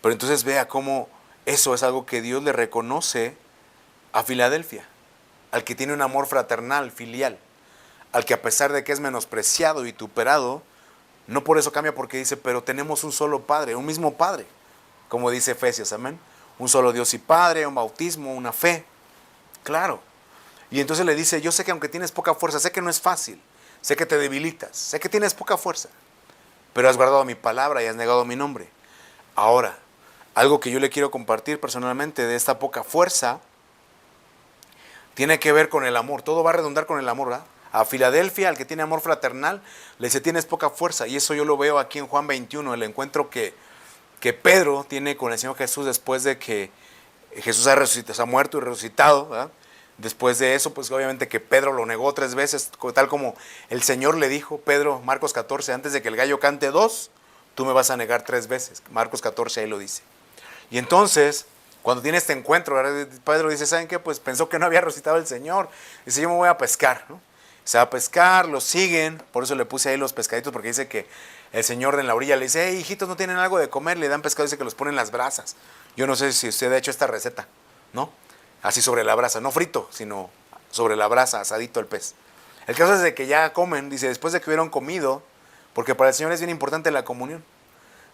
Pero entonces vea cómo eso es algo que Dios le reconoce a Filadelfia, al que tiene un amor fraternal, filial, al que a pesar de que es menospreciado y vituperado, no por eso cambia, porque dice, pero tenemos un solo Padre, un mismo Padre, como dice Efesios, amén. Un solo Dios y Padre, un bautismo, una fe, claro. Y entonces le dice, yo sé que aunque tienes poca fuerza, sé que no es fácil, sé que te debilitas, sé que tienes poca fuerza, pero has guardado mi palabra y has negado mi nombre. Ahora, algo que yo le quiero compartir personalmente de esta poca fuerza, tiene que ver con el amor, todo va a redundar con el amor, ¿verdad? A Filadelfia, al que tiene amor fraternal, le dice, tienes poca fuerza, y eso yo lo veo aquí en Juan 21, el encuentro que Pedro tiene con el Señor Jesús después de que Jesús ha muerto y resucitado, ¿verdad? Después de eso, pues obviamente que Pedro lo negó 3 veces, tal como el Señor le dijo, Pedro, Marcos 14, antes de que el gallo cante 2, tú me vas a negar 3 veces. Marcos 14 ahí lo dice. Y entonces, cuando tiene este encuentro, ¿verdad? Pedro dice, ¿saben qué? Pues pensó que no había resucitado el Señor. Dice, yo me voy a pescar, ¿no? Se va a pescar, lo siguen, por eso le puse ahí los pescaditos, porque dice que el Señor en la orilla le dice, hey, hijitos, ¿no tienen algo de comer? Le dan pescado, dice que los ponen en las brasas. Yo no sé si usted ha hecho esta receta, ¿no? Así sobre la brasa, no frito, sino sobre la brasa, asadito el pez. El caso es de que ya comen, dice, después de que hubieron comido, porque para el Señor es bien importante la comunión.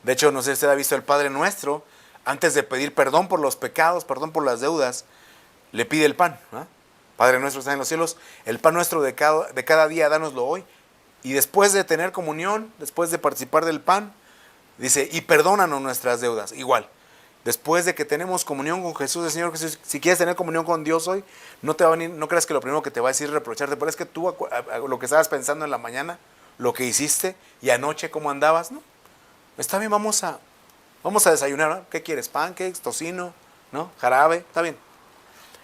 De hecho, no sé si usted ha visto el Padre Nuestro, antes de pedir perdón por los pecados, perdón por las deudas, le pide el pan, ¿no? Padre nuestro que está en los cielos, el pan nuestro de cada día, dánoslo hoy. Y después de tener comunión, después de participar del pan, dice, y perdónanos nuestras deudas. Igual, después de que tenemos comunión con Jesús, el Señor Jesús, si quieres tener comunión con Dios hoy, no te va a venir, no creas que lo primero que te va a decir es reprocharte, pero es que tú lo que estabas pensando en la mañana, lo que hiciste, y anoche cómo andabas, ¿no? Está bien, vamos a desayunar, ¿no? ¿Qué quieres? Pancakes, tocino, ¿no? Jarabe, está bien.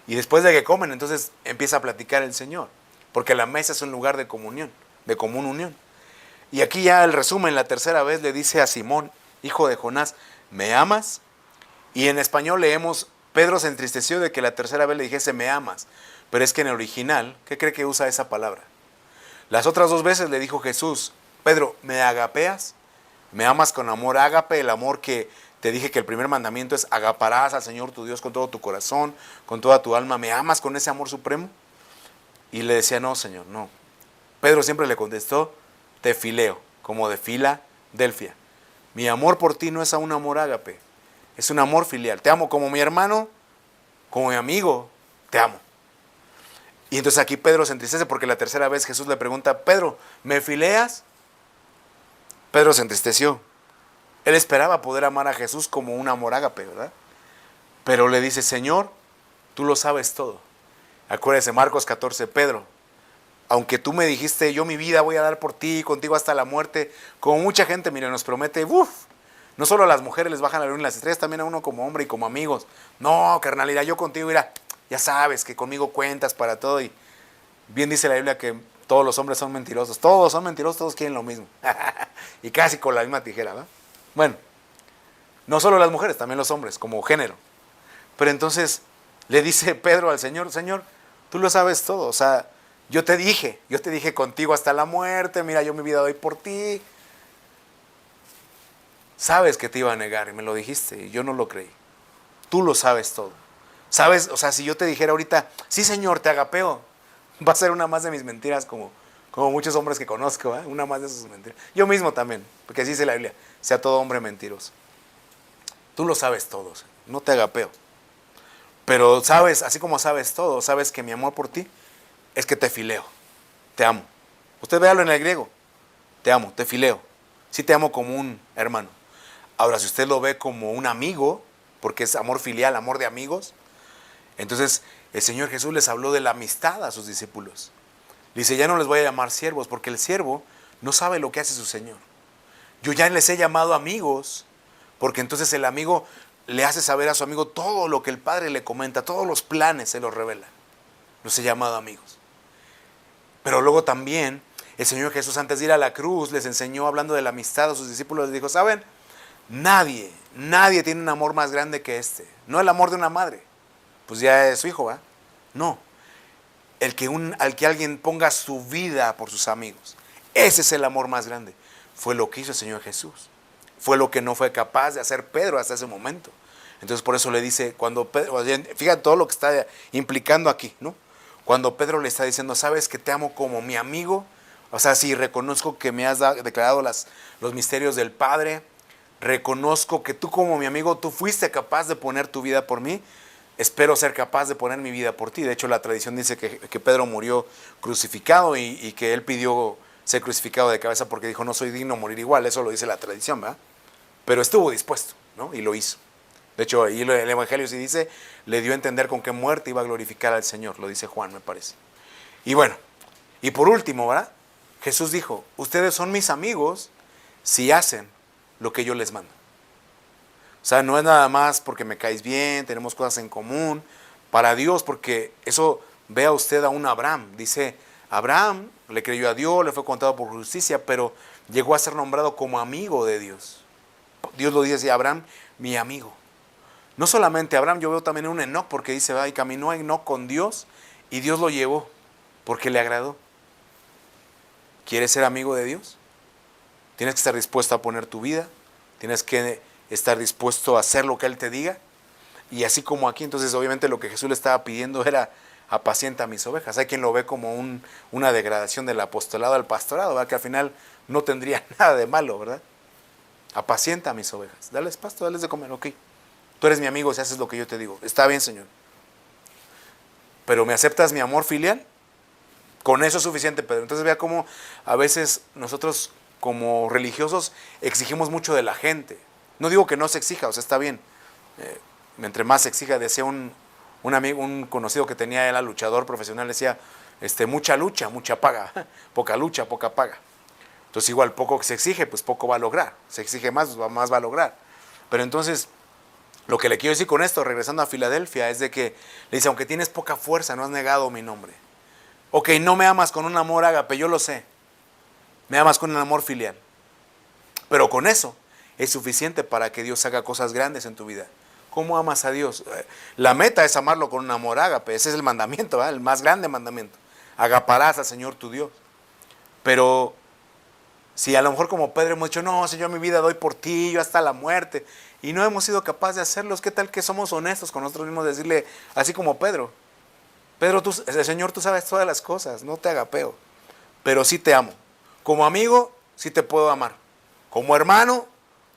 Y después de que comen, entonces empieza a platicar el Señor, porque la mesa es un lugar de comunión, de común unión. Y aquí ya el resumen, la tercera vez le dice a Simón, hijo de Jonás, ¿me amas? Y en español leemos, Pedro se entristeció de que la tercera vez le dijese, ¿me amas? Pero es que en el original, ¿qué cree que usa esa palabra? Las otras 2 veces le dijo Jesús, Pedro, ¿me agapeas? ¿Me amas con amor ágape? El amor que te dije que el primer mandamiento es agaparás al Señor tu Dios con todo tu corazón, con toda tu alma. ¿Me amas con ese amor supremo? Y le decía, no, Señor, no. Pedro siempre le contestó, te fileo, como de Filadelfia. Mi amor por ti no es un amor ágape, es un amor filial. Te amo como mi hermano, como mi amigo, te amo. Y entonces aquí Pedro se entristece porque la tercera vez Jesús le pregunta, Pedro, ¿me fileas? Pedro se entristeció. Él esperaba poder amar a Jesús como un amor ágape, ¿verdad? Pero le dice, Señor, tú lo sabes todo. Acuérdese, Marcos 14, Pedro, aunque tú me dijiste, yo mi vida voy a dar por ti, contigo hasta la muerte, como mucha gente, mira, nos promete, no solo a las mujeres les bajan la luna y las estrellas, también a uno como hombre y como amigos. No, carnalidad, yo contigo, mira, ya sabes que conmigo cuentas para todo. Y bien dice la Biblia que todos los hombres son mentirosos, todos quieren lo mismo. Y casi con la misma tijera, ¿verdad? Bueno, no solo las mujeres, también los hombres, como género. Pero entonces le dice Pedro al Señor, Señor, tú lo sabes todo, o sea, yo te dije contigo hasta la muerte, mira, yo mi vida doy por ti. Sabes que te iba a negar y me lo dijiste y yo no lo creí. Tú lo sabes todo. Sabes, o sea, si yo te dijera ahorita, sí, Señor, te agapeo, va a ser una más de mis mentiras como muchos hombres que conozco, ¿eh? Una más de sus mentiras. Yo mismo también, porque así dice la Biblia, sea todo hombre mentiroso. Tú lo sabes todo, no te agapeo. Pero sabes, así como sabes todo, sabes que mi amor por ti es que te fileo, te amo. Usted véalo en el griego, te amo, te fileo. Sí te amo como un hermano. Ahora, si usted lo ve como un amigo, porque es amor filial, amor de amigos, entonces el Señor Jesús les habló de la amistad a sus discípulos. Dice, ya no les voy a llamar siervos, porque el siervo no sabe lo que hace su Señor. Yo ya les he llamado amigos, porque entonces el amigo le hace saber a su amigo todo lo que el Padre le comenta, todos los planes se los revela. Los he llamado amigos. Pero luego también el Señor Jesús, antes de ir a la cruz, les enseñó, hablando de la amistad a sus discípulos, les dijo, ¿saben? Nadie tiene un amor más grande que este. No el amor de una madre, pues ya es su hijo, ¿va? No. Al que alguien ponga su vida por sus amigos. Ese es el amor más grande. Fue lo que hizo el Señor Jesús. Fue lo que no fue capaz de hacer Pedro hasta ese momento. Entonces por eso le dice, cuando Pedro, fíjate todo lo que está implicando aquí, ¿no? Cuando Pedro le está diciendo, sabes que te amo como mi amigo, o sea, sí, reconozco que me has declarado los misterios del Padre, reconozco que tú como mi amigo, tú fuiste capaz de poner tu vida por mí, espero ser capaz de poner mi vida por ti. De hecho, la tradición dice que Pedro murió crucificado y que él pidió ser crucificado de cabeza porque dijo, no soy digno de morir igual, eso lo dice la tradición, ¿verdad? Pero estuvo dispuesto, ¿no? Y lo hizo. De hecho, ahí el Evangelio sí dice, le dio a entender con qué muerte iba a glorificar al Señor, lo dice Juan, me parece. Y bueno, y por último, ¿verdad? Jesús dijo, ustedes son mis amigos si hacen lo que yo les mando. O sea, no es nada más porque me caes bien, tenemos cosas en común, para Dios, porque eso, vea usted a un Abraham, dice, Abraham le creyó a Dios, le fue contado por justicia, pero llegó a ser nombrado como amigo de Dios. Dios lo dice así, Abraham, mi amigo. No solamente Abraham, yo veo también un Enoc, porque dice, y caminó Enoc con Dios, y Dios lo llevó, porque le agradó. ¿Quieres ser amigo de Dios? Tienes que estar dispuesto a poner tu vida, tienes que estar dispuesto a hacer lo que Él te diga. Y así como aquí, entonces obviamente lo que Jesús le estaba pidiendo era, apacienta mis ovejas. Hay quien lo ve como una degradación del apostolado al pastorado, ¿verdad? Que al final no tendría nada de malo, ¿verdad? Apacienta mis ovejas, dales pasto, dales de comer, ok. Tú eres mi amigo si haces lo que yo te digo. Está bien, Señor. Pero ¿me aceptas mi amor filial? Con eso es suficiente, Pedro. Entonces vea cómo a veces nosotros como religiosos exigimos mucho de la gente. No digo que no se exija, o sea, está bien. Entre más se exija, decía un amigo, un conocido que tenía, él, luchador profesional, decía, mucha lucha, mucha paga. Poca lucha, poca paga. Entonces igual poco que se exige, pues poco va a lograr. Se exige más, pues más va a lograr. Pero entonces, lo que le quiero decir con esto, regresando a Filadelfia, es de que le dice, aunque tienes poca fuerza, no has negado mi nombre. Ok, no me amas con un amor ágape, yo lo sé. Me amas con un amor filial. Pero con eso es suficiente para que Dios haga cosas grandes en tu vida. ¿Cómo amas a Dios? La meta es amarlo con un amor ágape. Ese es el mandamiento, ¿verdad? El más grande mandamiento. Agaparás al Señor tu Dios. Pero si a lo mejor como Pedro hemos dicho, no, Señor, mi vida doy por ti, yo hasta la muerte, y no hemos sido capaces de hacerlos, ¿qué tal que somos honestos con nosotros mismos? Decirle, así como Pedro, Pedro, el Señor, tú sabes todas las cosas, no te agapeo, pero sí te amo. Como amigo, sí te puedo amar. Como hermano,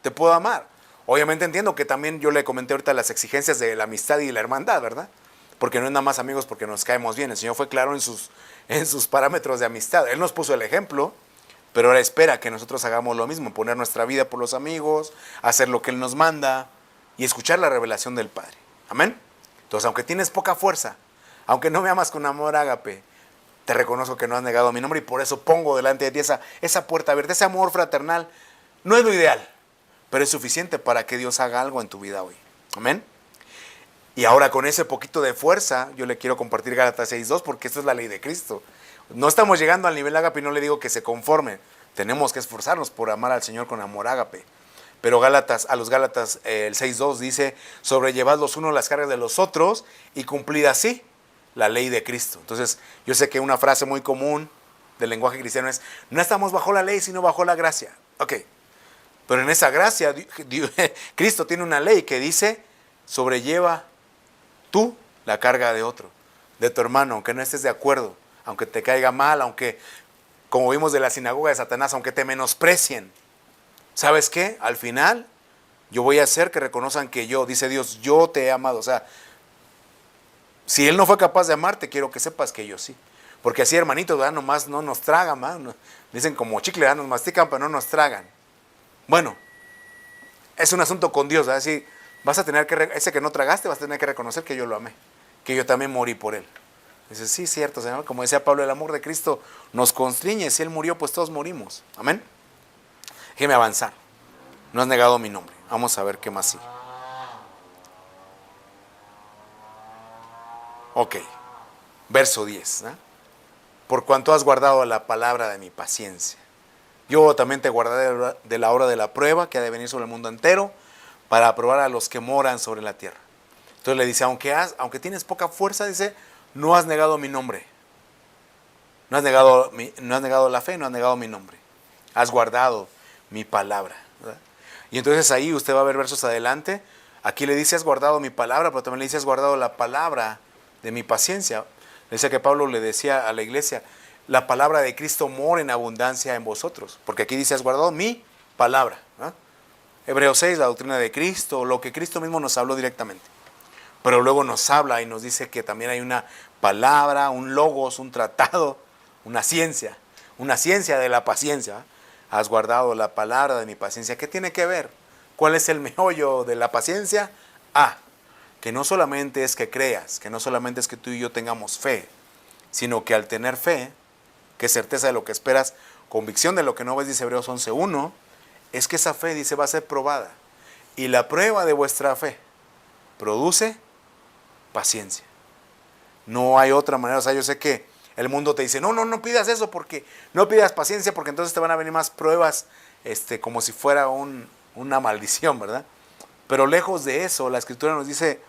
te puedo amar. Obviamente entiendo que también yo le comenté ahorita las exigencias de la amistad y la hermandad, ¿verdad? Porque no es nada más amigos porque nos caemos bien. El Señor fue claro en sus parámetros de amistad. Él nos puso el ejemplo, pero ahora espera que nosotros hagamos lo mismo, poner nuestra vida por los amigos, hacer lo que Él nos manda y escuchar la revelación del Padre. Amén. Entonces, aunque tienes poca fuerza, aunque no me amas con amor ágape, te reconozco que no has negado mi nombre y por eso pongo delante de ti esa puerta abierta, ese amor fraternal. No es lo ideal, pero es suficiente para que Dios haga algo en tu vida hoy. Amén. Y ahora con ese poquito de fuerza, yo le quiero compartir Gálatas 6:2 porque esto es la ley de Cristo. No estamos llegando al nivel ágape y no le digo que se conformen. Tenemos que esforzarnos por amar al Señor con amor ágape. Pero a los Gálatas el 6:2 dice, sobrellevad los unos las cargas de los otros y cumplid así la ley de Cristo. Entonces, yo sé que una frase muy común del lenguaje cristiano es, no estamos bajo la ley, sino bajo la gracia. Ok, pero en esa gracia, Cristo tiene una ley que dice, sobrelleva tú la carga de otro, de tu hermano, aunque no estés de acuerdo, aunque te caiga mal, aunque, como vimos de la sinagoga de Satanás, aunque te menosprecien. ¿Sabes qué? Al final, yo voy a hacer que reconozcan que yo, dice Dios, yo te he amado. O sea, si Él no fue capaz de amarte, quiero que sepas que yo sí. Porque así, hermanitos, ¿verdad? Nomás no nos tragan, ¿verdad? Dicen como chicle, ¿verdad? Nos mastican, pero no nos tragan. Bueno, es un asunto con Dios, ¿verdad? Así, vas a tener que, ese que no tragaste, vas a tener que reconocer que yo lo amé, que yo también morí por Él. Dices, sí, cierto, Señor. Como decía Pablo, el amor de Cristo nos constriñe. Si Él murió, pues todos morimos. Amén. Déjeme avanzar. No has negado mi nombre. Vamos a ver qué más sigue. Ok. Verso 10. ¿Eh? Por cuanto has guardado la palabra de mi paciencia. Yo también te guardaré de la hora de la prueba que ha de venir sobre el mundo entero para aprobar a los que moran sobre la tierra. Entonces le dice, aunque tienes poca fuerza, dice, no has negado mi nombre. No has negado la fe, no has negado mi nombre. Has guardado mi palabra. ¿Verdad? Y entonces ahí usted va a ver versos adelante. Aquí le dice, has guardado mi palabra, pero también le dice, has guardado la palabra de mi paciencia. Dice que Pablo le decía a la iglesia, la palabra de Cristo mora en abundancia en vosotros. Porque aquí dice, has guardado mi palabra. ¿Verdad? Hebreos 6, la doctrina de Cristo, lo que Cristo mismo nos habló directamente. Pero luego nos habla y nos dice que también hay una palabra, un logos, un tratado, una ciencia de la paciencia. Has guardado la palabra de mi paciencia. ¿Qué tiene que ver? ¿Cuál es el meollo de la paciencia? Que no solamente es que creas, que no solamente es que tú y yo tengamos fe, sino que al tener fe, que es certeza de lo que esperas, convicción de lo que no ves, dice Hebreos 11:1, es que esa fe, dice, va a ser probada. Y la prueba de vuestra fe produce paciencia. No hay otra manera. O sea, yo sé que el mundo te dice, no pidas eso, porque no pidas paciencia, porque entonces te van a venir más pruebas, como si fuera una maldición, ¿verdad? Pero lejos de eso, la Escritura nos dice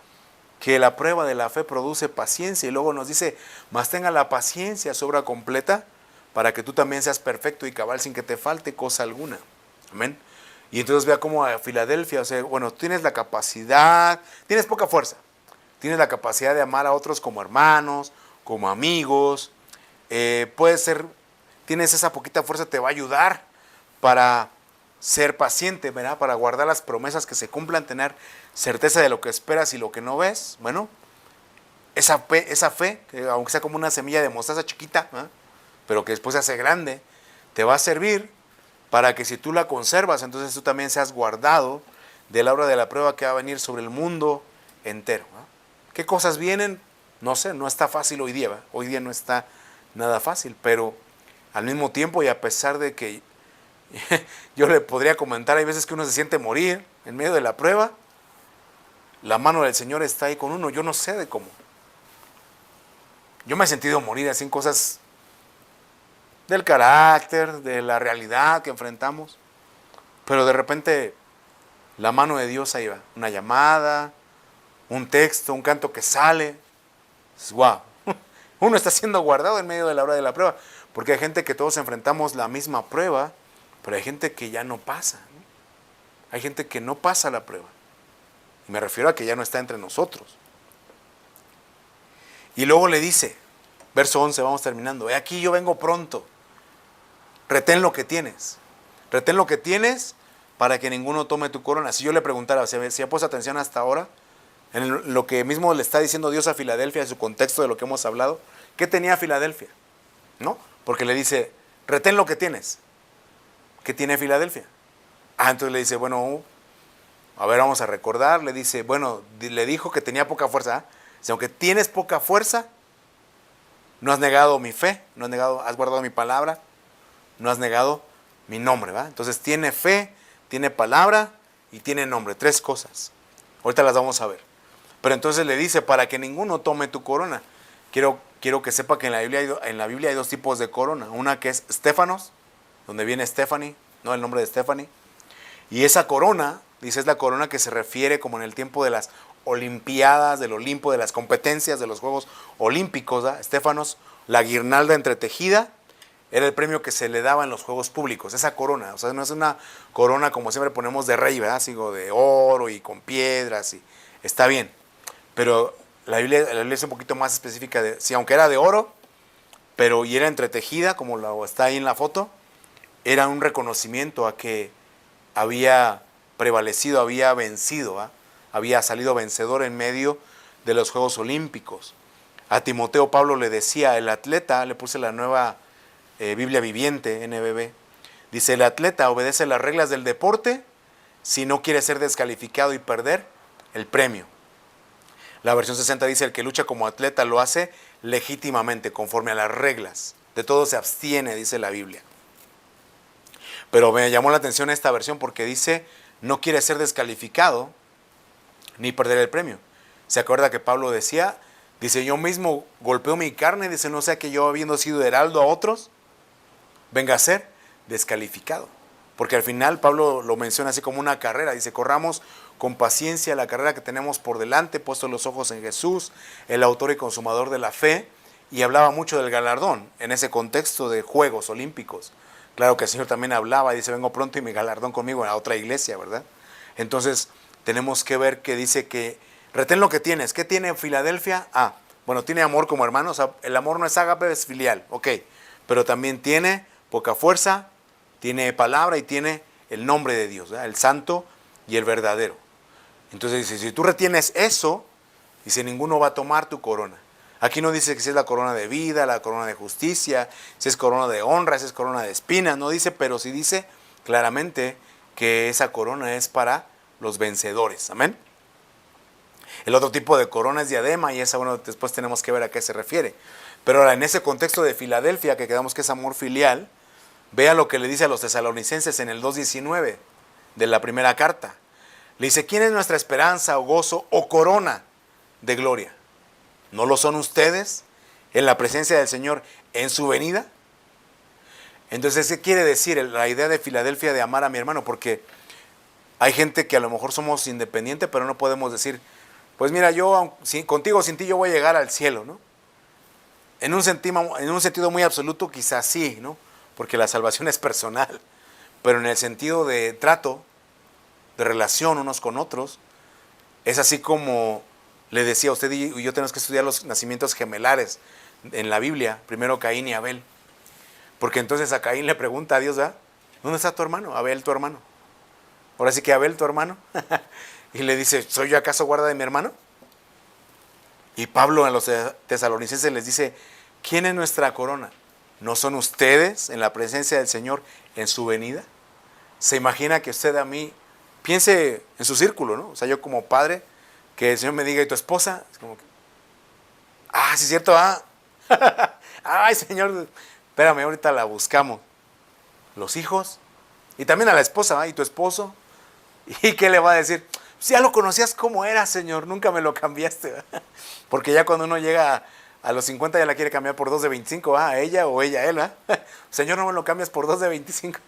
que la prueba de la fe produce paciencia, y luego nos dice, mas tenga la paciencia su obra completa, para que tú también seas perfecto y cabal sin que te falte cosa alguna. Amén. Y entonces vea cómo a Filadelfia, o sea, bueno, tienes la capacidad, tienes poca fuerza, tienes la capacidad de amar a otros como hermanos, como amigos, puede ser, tienes esa poquita fuerza, te va a ayudar para ser paciente, ¿verdad? Para guardar las promesas que se cumplan, tener certeza de lo que esperas y lo que no ves. Bueno, esa fe, que aunque sea como una semilla de mostaza chiquita, ¿eh? Pero que después se hace grande, te va a servir para que si tú la conservas, entonces tú también seas guardado de la hora de la prueba que va a venir sobre el mundo entero. ¿Eh? ¿Qué cosas vienen? No sé, no está fácil hoy día, ¿verdad? Hoy día no está nada fácil, pero al mismo tiempo y a pesar de que yo le podría comentar, hay veces que uno se siente morir en medio de la prueba, la mano del Señor está ahí con uno, yo no sé de cómo. Yo me he sentido morir así en cosas del carácter, de la realidad que enfrentamos, pero de repente la mano de Dios ahí va, una llamada, un texto, un canto que sale, wow, uno está siendo guardado en medio de la hora de la prueba, porque hay gente que todos enfrentamos la misma prueba, pero hay gente que ya no pasa, ¿no? Hay gente que no pasa la prueba, y me refiero a que ya no está entre nosotros. Y luego le dice, verso 11, vamos terminando, he aquí yo vengo pronto, retén lo que tienes. Retén lo que tienes para que ninguno tome tu corona. Si yo le preguntara, si ha puesto atención hasta ahora, en lo que mismo le está diciendo Dios a Filadelfia, en su contexto de lo que hemos hablado, ¿qué tenía Filadelfia? ¿No? Porque le dice, retén lo que tienes. ¿Qué tiene Filadelfia? Entonces le dice, bueno, a ver, vamos a recordar. Le dice, bueno, le dijo que tenía poca fuerza. Si aunque tienes poca fuerza, no has negado mi fe, no has negado, has guardado mi palabra, no has negado mi nombre, ¿va? Entonces tiene fe, tiene palabra y tiene nombre. 3 cosas. Ahorita las vamos a ver. Pero entonces le dice, para que ninguno tome tu corona. Quiero que sepa que en la Biblia hay 2 tipos de corona. Una que es Stefanos, donde viene Stephanie, ¿no? El nombre de Stephanie. Y esa corona, dice, es la corona que se refiere como en el tiempo de las Olimpiadas, del Olimpo, de las competencias, de los Juegos Olímpicos, ¿verdad? Stefanos, la guirnalda entretejida, era el premio que se le daba en los Juegos Públicos, esa corona. O sea, no es una corona como siempre ponemos de rey, ¿verdad? Sigo de oro y con piedras, y está bien. Pero la Biblia es un poquito más específica, si aunque era de oro, pero y era entretejida, como está ahí en la foto, era un reconocimiento a que había prevalecido, había vencido, ¿eh? Había salido vencedor en medio de los Juegos Olímpicos. A Timoteo Pablo le decía, el atleta, le puse la nueva Biblia viviente, NBB, dice, el atleta obedece las reglas del deporte si no quiere ser descalificado y perder el premio. La versión 60 dice, el que lucha como atleta lo hace legítimamente, conforme a las reglas. De todo se abstiene, dice la Biblia. Pero me llamó la atención esta versión porque dice, no quiere ser descalificado ni perder el premio. ¿Se acuerda que Pablo decía? Dice, yo mismo golpeo mi carne, dice, no sea que yo habiendo sido heraldo a otros, venga a ser descalificado. Porque al final Pablo lo menciona así como una carrera. Dice, corramos con paciencia la carrera que tenemos por delante, puestos los ojos en Jesús, el autor y consumador de la fe. Y hablaba mucho del galardón en ese contexto de Juegos Olímpicos. Claro que el Señor también hablaba, dice, vengo pronto y mi galardón conmigo en la otra iglesia, ¿verdad? Entonces, tenemos que ver que dice que retén lo que tienes. ¿Qué tiene Filadelfia? Bueno, tiene amor como hermano. O sea, el amor no es ágape, es filial, ok. Pero también tiene poca fuerza, tiene palabra y tiene el nombre de Dios, ¿verdad? El santo y el verdadero. Entonces dice, si tú retienes eso, dice, ninguno va a tomar tu corona. Aquí no dice que si es la corona de vida, la corona de justicia, si es corona de honra, si es corona de espinas, no dice, pero sí dice claramente que esa corona es para los vencedores, amén. El otro tipo de corona es diadema y esa, bueno, después tenemos que ver a qué se refiere. Pero ahora, en ese contexto de Filadelfia, que quedamos que es amor filial, vea lo que le dice a los tesalonicenses en el 2:19 de la primera carta. Le dice, ¿quién es nuestra esperanza o gozo o corona de gloria? ¿No lo son ustedes en la presencia del Señor en su venida? Entonces, ¿qué quiere decir la idea de Filadelfia de amar a mi hermano? Porque hay gente que a lo mejor somos independientes, pero no podemos decir, pues mira, yo contigo, sin ti, yo voy a llegar al cielo, ¿no? En un sentido muy absoluto, quizás sí, ¿no? Porque la salvación es personal. Pero en el sentido de trato, de relación unos con otros, es así como le decía a usted y yo, tenemos que estudiar los nacimientos gemelares en la Biblia, primero Caín y Abel. Porque entonces a Caín le pregunta a Dios, ¿verdad? ¿Dónde está tu hermano? Abel, tu hermano. Ahora sí que Abel, tu hermano. Y le dice, ¿soy yo acaso guarda de mi hermano? Y Pablo a los tesalonicenses les dice, ¿quién es nuestra corona? ¿No son ustedes en la presencia del Señor en su venida? ¿Se imagina que usted a mí, piense en su círculo, ¿no? O sea, yo como padre, que el Señor me diga, ¿y tu esposa? Es como que, sí es cierto, ay Señor, espérame, ahorita la buscamos. Los hijos, y también a la esposa, ¿y tu esposo? ¿Y qué le va a decir? Si ya lo conocías como era, Señor, nunca me lo cambiaste, ¿verdad? Porque ya cuando uno llega a los 50 ya la quiere cambiar por 2 de 25, a ella o ella a él, ¿verdad? Señor, no me lo cambias por 2 de 25.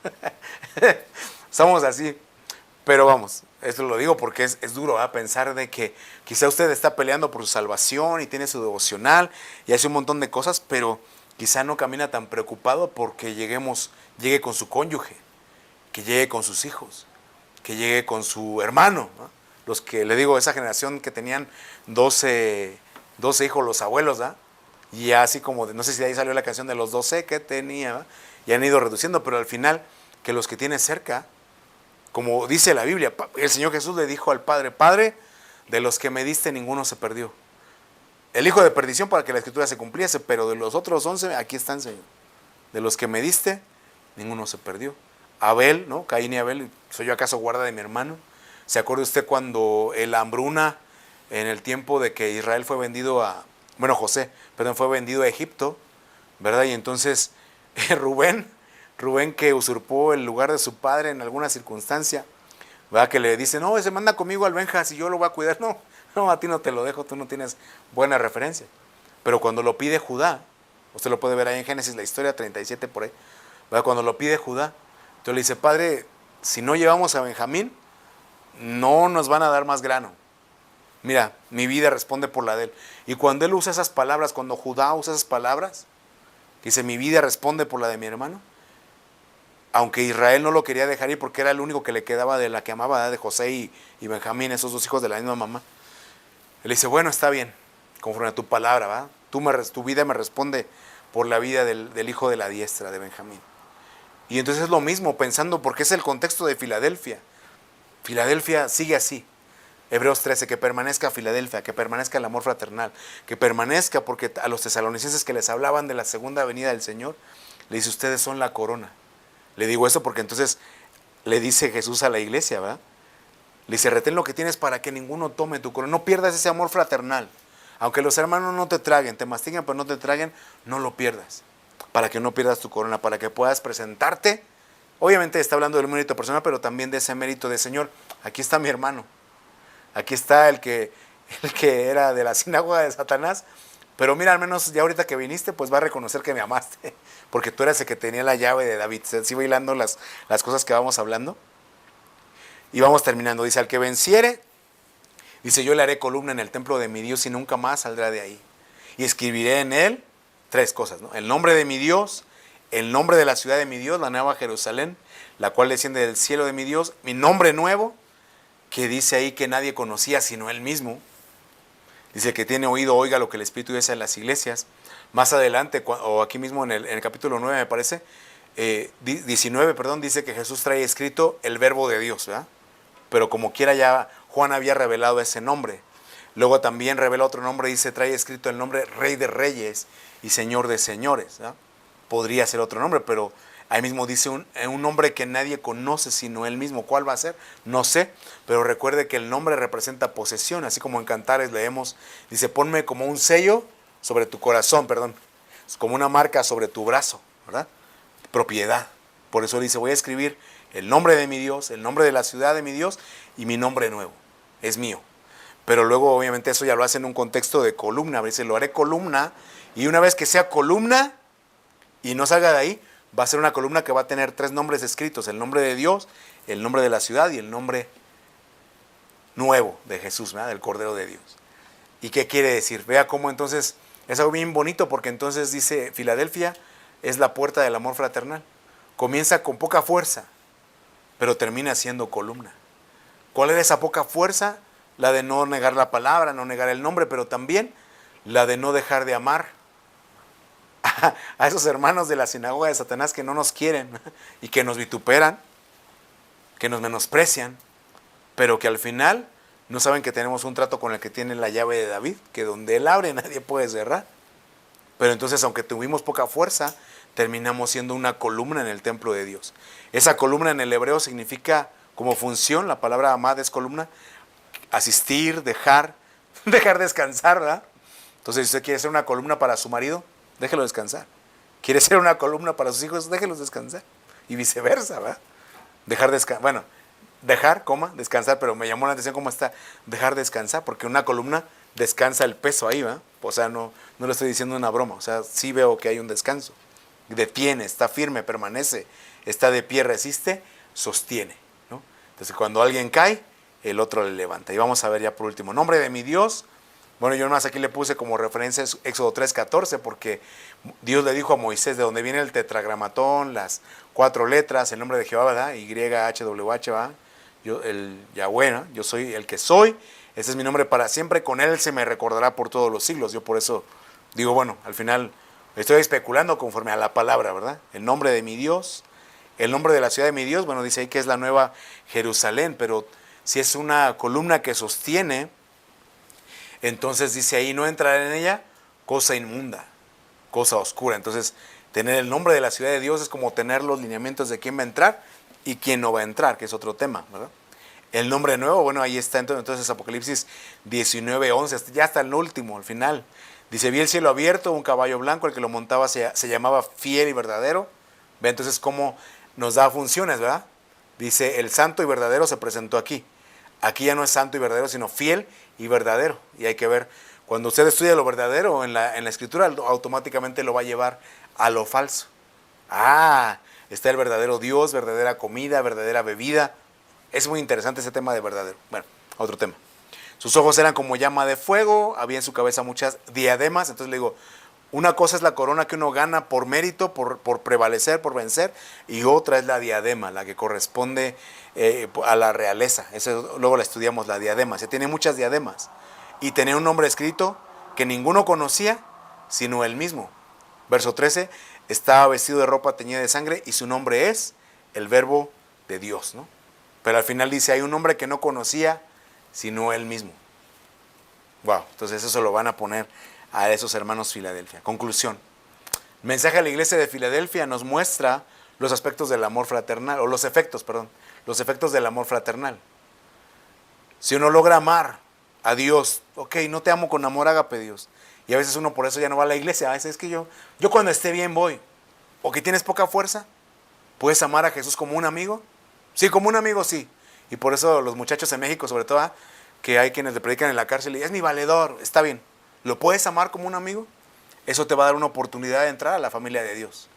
Somos así. Pero vamos, esto lo digo porque es duro, pensar de que quizá usted está peleando por su salvación y tiene su devocional y hace un montón de cosas, pero quizá no camina tan preocupado porque llegue con su cónyuge, que llegue con sus hijos, que llegue con su hermano, ¿no? Los que, le digo, esa generación que tenían 12 12 hijos los abuelos, ¿verdad? Y ya así como, no sé si de ahí salió la canción de los 12 que tenía, ¿verdad? Y han ido reduciendo, pero al final, que los que tiene cerca, como dice la Biblia, el Señor Jesús le dijo al Padre, Padre, de los que me diste ninguno se perdió. El hijo de perdición para que la escritura se cumpliese, pero de los otros 11, aquí están, Señor. De los que me diste, ninguno se perdió. Abel, ¿no? Caín y Abel, ¿soy yo acaso guarda de mi hermano? ¿Se acuerda usted cuando la hambruna, en el tiempo de que Israel fue vendido José, fue vendido a Egipto, ¿verdad? Y entonces Rubén que usurpó el lugar de su padre en alguna circunstancia, ¿verdad? Que le dice, no, se manda conmigo al Benjas y yo lo voy a cuidar. No, a ti no te lo dejo, tú no tienes buena referencia. Pero cuando lo pide Judá, usted lo puede ver ahí en Génesis, la historia 37 por ahí, ¿verdad? Cuando lo pide Judá, entonces le dice, Padre, si no llevamos a Benjamín, no nos van a dar más grano. Mira, mi vida responde por la de él. Y cuando él usa esas palabras, cuando Judá usa esas palabras, dice, mi vida responde por la de mi hermano, aunque Israel no lo quería dejar ir porque era el único que le quedaba de la que amaba, ¿verdad? De José y Benjamín, esos dos hijos de la misma mamá. Él dice, bueno, está bien, conforme a tu palabra, ¿va? Tu vida me responde por la vida del hijo de la diestra, de Benjamín. Y entonces es lo mismo, pensando, porque es el contexto de Filadelfia. Filadelfia sigue así. Hebreos 13, que permanezca Filadelfia, que permanezca el amor fraternal, que permanezca, porque a los tesalonicenses que les hablaban de la segunda venida del Señor, le dice, ustedes son la corona. Le digo esto porque entonces le dice Jesús a la iglesia, ¿verdad? Le dice, retén lo que tienes para que ninguno tome tu corona. No pierdas ese amor fraternal. Aunque los hermanos no te traguen, te mastiguen, pero no te traguen, no lo pierdas. Para que no pierdas tu corona, para que puedas presentarte. Obviamente está hablando del mérito personal, pero también de ese mérito de Señor. Aquí está mi hermano. Aquí está el que era de la sinagoga de Satanás. Pero mira, al menos ya ahorita que viniste, pues va a reconocer que me amaste. Porque tú eras el que tenía la llave de David. ¿Sí va hilando las cosas que vamos hablando? Y vamos terminando. Dice, al que venciere, dice, yo le haré columna en el templo de mi Dios y nunca más saldrá de ahí. Y escribiré en él 3 cosas, ¿no? El nombre de mi Dios, el nombre de la ciudad de mi Dios, la nueva Jerusalén, la cual desciende del cielo de mi Dios, mi nombre nuevo, que dice ahí que nadie conocía sino él mismo. Dice, que tiene oído, oiga lo que el Espíritu dice en las iglesias. Más adelante, o aquí mismo en el capítulo 9 me parece, 19, dice que Jesús trae escrito el verbo de Dios, ¿verdad? Pero como quiera ya Juan había revelado ese nombre. Luego también revela otro nombre, dice, trae escrito el nombre Rey de Reyes y Señor de Señores, ¿verdad? Podría ser otro nombre, pero ahí mismo dice un nombre que nadie conoce sino él mismo. ¿Cuál va a ser? No sé, pero recuerde que el nombre representa posesión, así como en Cantares leemos, dice, ponme como un sello sobre tu corazón, como una marca sobre tu brazo, ¿verdad? Propiedad. Por eso dice, voy a escribir el nombre de mi Dios, el nombre de la ciudad de mi Dios y mi nombre nuevo, es mío. Pero luego obviamente eso ya lo hace en un contexto de columna, dice, lo haré columna, y una vez que sea columna y no salga de ahí, va a ser una columna que va a tener 3 nombres escritos, el nombre de Dios, el nombre de la ciudad y el nombre nuevo de Jesús, ¿verdad? Del Cordero de Dios. ¿Y qué quiere decir? Vea cómo entonces, es algo bien bonito porque entonces dice, Filadelfia es la puerta del amor fraternal. Comienza con poca fuerza, pero termina siendo columna. ¿Cuál era esa poca fuerza? La de no negar la palabra, no negar el nombre, pero también la de no dejar de amar a esos hermanos de la sinagoga de Satanás que no nos quieren y que nos vituperan, que nos menosprecian, pero que al final no saben que tenemos un trato con el que tiene la llave de David, que donde él abre nadie puede cerrar. Pero entonces, aunque tuvimos poca fuerza, terminamos siendo una columna en el templo de Dios. Esa columna en el hebreo significa como función, la palabra amad es columna, asistir, dejar descansar, ¿verdad? Entonces, si usted quiere ser una columna para su marido, déjelo descansar. Quiere ser una columna para sus hijos, déjelos descansar. Y viceversa, ¿verdad? Descansar, pero me llamó la atención cómo está, dejar descansar, porque una columna descansa el peso ahí, ¿verdad? O sea, no le estoy diciendo una broma, o sea, sí veo que hay un descanso. Detiene, está firme, permanece, está de pie, resiste, sostiene, ¿no? Entonces, cuando alguien cae, el otro le levanta. Y vamos a ver ya por último, nombre de mi Dios. Bueno, yo nomás aquí le puse como referencia Éxodo 3:14, porque Dios le dijo a Moisés, de donde viene el tetragramatón, las 4 letras, el nombre de Jehová, ¿verdad? YHWH, ¿verdad? Yo, el Yahweh, ¿no? Yo soy el que soy, Ese es mi nombre para siempre, con él se me recordará por todos los siglos. Yo por eso digo, bueno, al final estoy especulando conforme a la palabra, ¿verdad? El nombre de mi Dios, el nombre de la ciudad de mi Dios, bueno, dice ahí que es la Nueva Jerusalén, pero si es una columna que sostiene, entonces dice ahí, no entrará en ella cosa inmunda, cosa oscura. Entonces, tener el nombre de la ciudad de Dios es como tener los lineamientos de quién va a entrar y quién no va a entrar, que es otro tema, ¿verdad? El nombre nuevo, bueno, ahí está entonces Apocalipsis 19:11, ya hasta el último, al final. Dice, vi el cielo abierto, un caballo blanco, el que lo montaba se llamaba Fiel y Verdadero. Ve entonces cómo nos da funciones, ¿verdad? Dice, el santo y verdadero se presentó aquí. Aquí ya no es santo y verdadero, sino fiel y verdadero. Y hay que ver, cuando usted estudia lo verdadero en la escritura, automáticamente lo va a llevar a lo falso. Ah, está el verdadero Dios, verdadera comida, verdadera bebida. Es muy interesante ese tema de verdadero. Bueno, otro tema. Sus ojos eran como llama de fuego, había en su cabeza muchas diademas. Entonces le digo, una cosa es la corona que uno gana por mérito, por prevalecer, por vencer, y otra es la diadema, la que corresponde a la realeza. Eso luego la estudiamos, la diadema. Se tiene muchas diademas. Y tenía un nombre escrito que ninguno conocía, sino él mismo. Verso 13, estaba vestido de ropa teñida de sangre y su nombre es el Verbo de Dios, ¿no? Pero al final dice, hay un hombre que no conocía, sino él mismo. Wow, entonces eso lo van a poner a esos hermanos Filadelfia. Conclusión. El mensaje a la iglesia de Filadelfia nos muestra los aspectos del amor fraternal, o los efectos del amor fraternal. Si uno logra amar a Dios, ok, no te amo con amor ágape, Dios. Y a veces uno por eso ya no va a la iglesia. A veces es que yo cuando esté bien voy. O que tienes poca fuerza, ¿puedes amar a Jesús como un amigo? Sí, como un amigo, sí. Y por eso los muchachos en México, sobre todo, que hay quienes le predican en la cárcel y es mi valedor, está bien. ¿Lo puedes amar como un amigo? Eso te va a dar una oportunidad de entrar a la familia de Dios.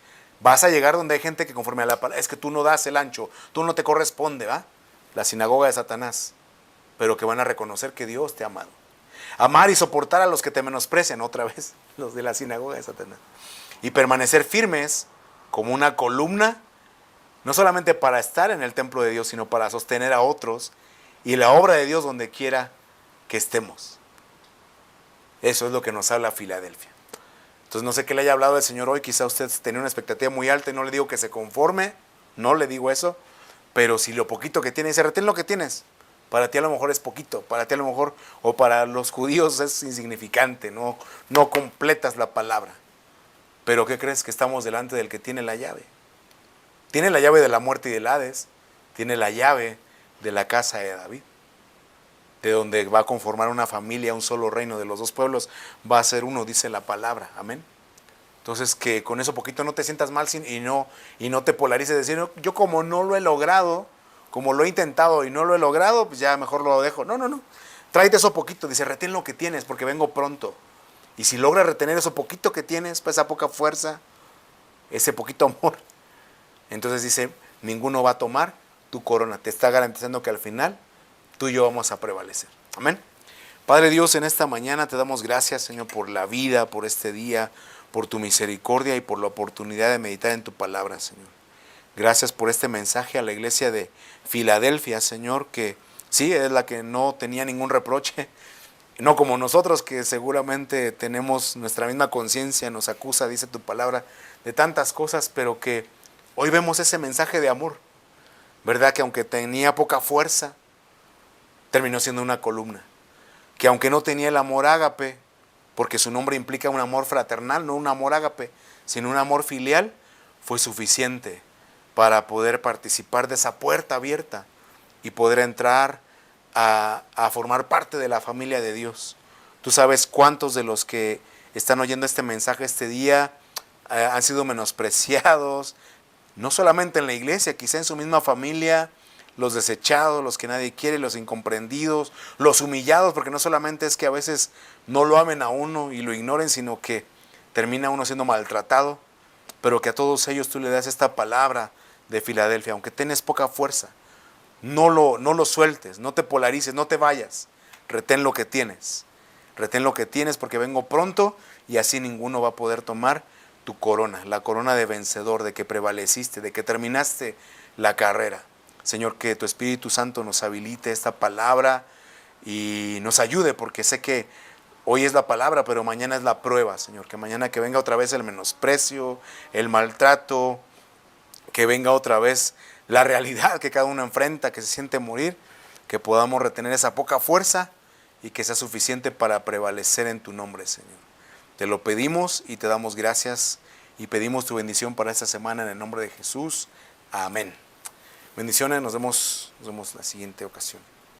Vas a llegar donde hay gente que conforme a la palabra, es que tú no das el ancho, tú no te corresponde, ¿va? La sinagoga de Satanás. Pero que van a reconocer que Dios te ha amado. Amar y soportar a los que te menosprecian, otra vez, los de la sinagoga de Satanás. Y permanecer firmes como una columna, no solamente para estar en el templo de Dios, sino para sostener a otros y la obra de Dios donde quiera que estemos. Eso es lo que nos habla Filadelfia. Entonces no sé qué le haya hablado el Señor hoy, quizá usted tenía una expectativa muy alta y no le digo que se conforme, no le digo eso, pero si lo poquito que tiene, dice, retén lo que tienes. Para ti a lo mejor es poquito, para ti a lo mejor, o para los judíos es insignificante, no completas la palabra. Pero ¿qué crees? Que estamos delante del que tiene la llave. Tiene la llave de la muerte y del Hades, tiene la llave de la casa de David, de donde va a conformar una familia, un solo reino de los dos pueblos, va a ser uno, dice la palabra, amén. Entonces que con eso poquito no te sientas mal y no te polarices, decir, yo como no lo he logrado, como lo he intentado y no lo he logrado, pues ya mejor lo dejo. No. Tráete eso poquito. Dice, retén lo que tienes porque vengo pronto. Y si logras retener eso poquito que tienes, pues esa poca fuerza, ese poquito amor, entonces dice, ninguno va a tomar tu corona. Te está garantizando que al final tú y yo vamos a prevalecer. Amén. Padre Dios, en esta mañana te damos gracias, Señor, por la vida, por este día, por tu misericordia y por la oportunidad de meditar en tu palabra, Señor. Gracias por este mensaje a la iglesia de Filadelfia, Señor, que sí, es la que no tenía ningún reproche, no como nosotros que seguramente tenemos nuestra misma conciencia, nos acusa, dice tu palabra, de tantas cosas, pero que hoy vemos ese mensaje de amor, ¿verdad? Que aunque tenía poca fuerza, terminó siendo una columna. Que aunque no tenía el amor ágape, porque su nombre implica un amor fraternal, no un amor ágape, sino un amor filial, fue suficiente para poder participar de esa puerta abierta y poder entrar a formar parte de la familia de Dios. Tú sabes cuántos de los que están oyendo este mensaje este día han sido menospreciados, no solamente en la iglesia, quizá en su misma familia, los desechados, los que nadie quiere, los incomprendidos, los humillados, porque no solamente es que a veces no lo amen a uno y lo ignoren, sino que termina uno siendo maltratado, pero que a todos ellos tú le das esta palabra de Filadelfia, aunque tienes poca fuerza, no lo sueltes, no te polarices, no te vayas, retén lo que tienes porque vengo pronto y así ninguno va a poder tomar tu corona, la corona de vencedor, de que prevaleciste, de que terminaste la carrera. Señor, que tu Espíritu Santo nos habilite esta palabra y nos ayude, porque sé que hoy es la palabra, pero mañana es la prueba, Señor. Que mañana que venga otra vez el menosprecio, el maltrato, que venga otra vez la realidad que cada uno enfrenta, que se siente morir, que podamos retener esa poca fuerza y que sea suficiente para prevalecer en tu nombre, Señor. Te lo pedimos y te damos gracias y pedimos tu bendición para esta semana en el nombre de Jesús. Amén. Bendiciones, nos vemos la siguiente ocasión.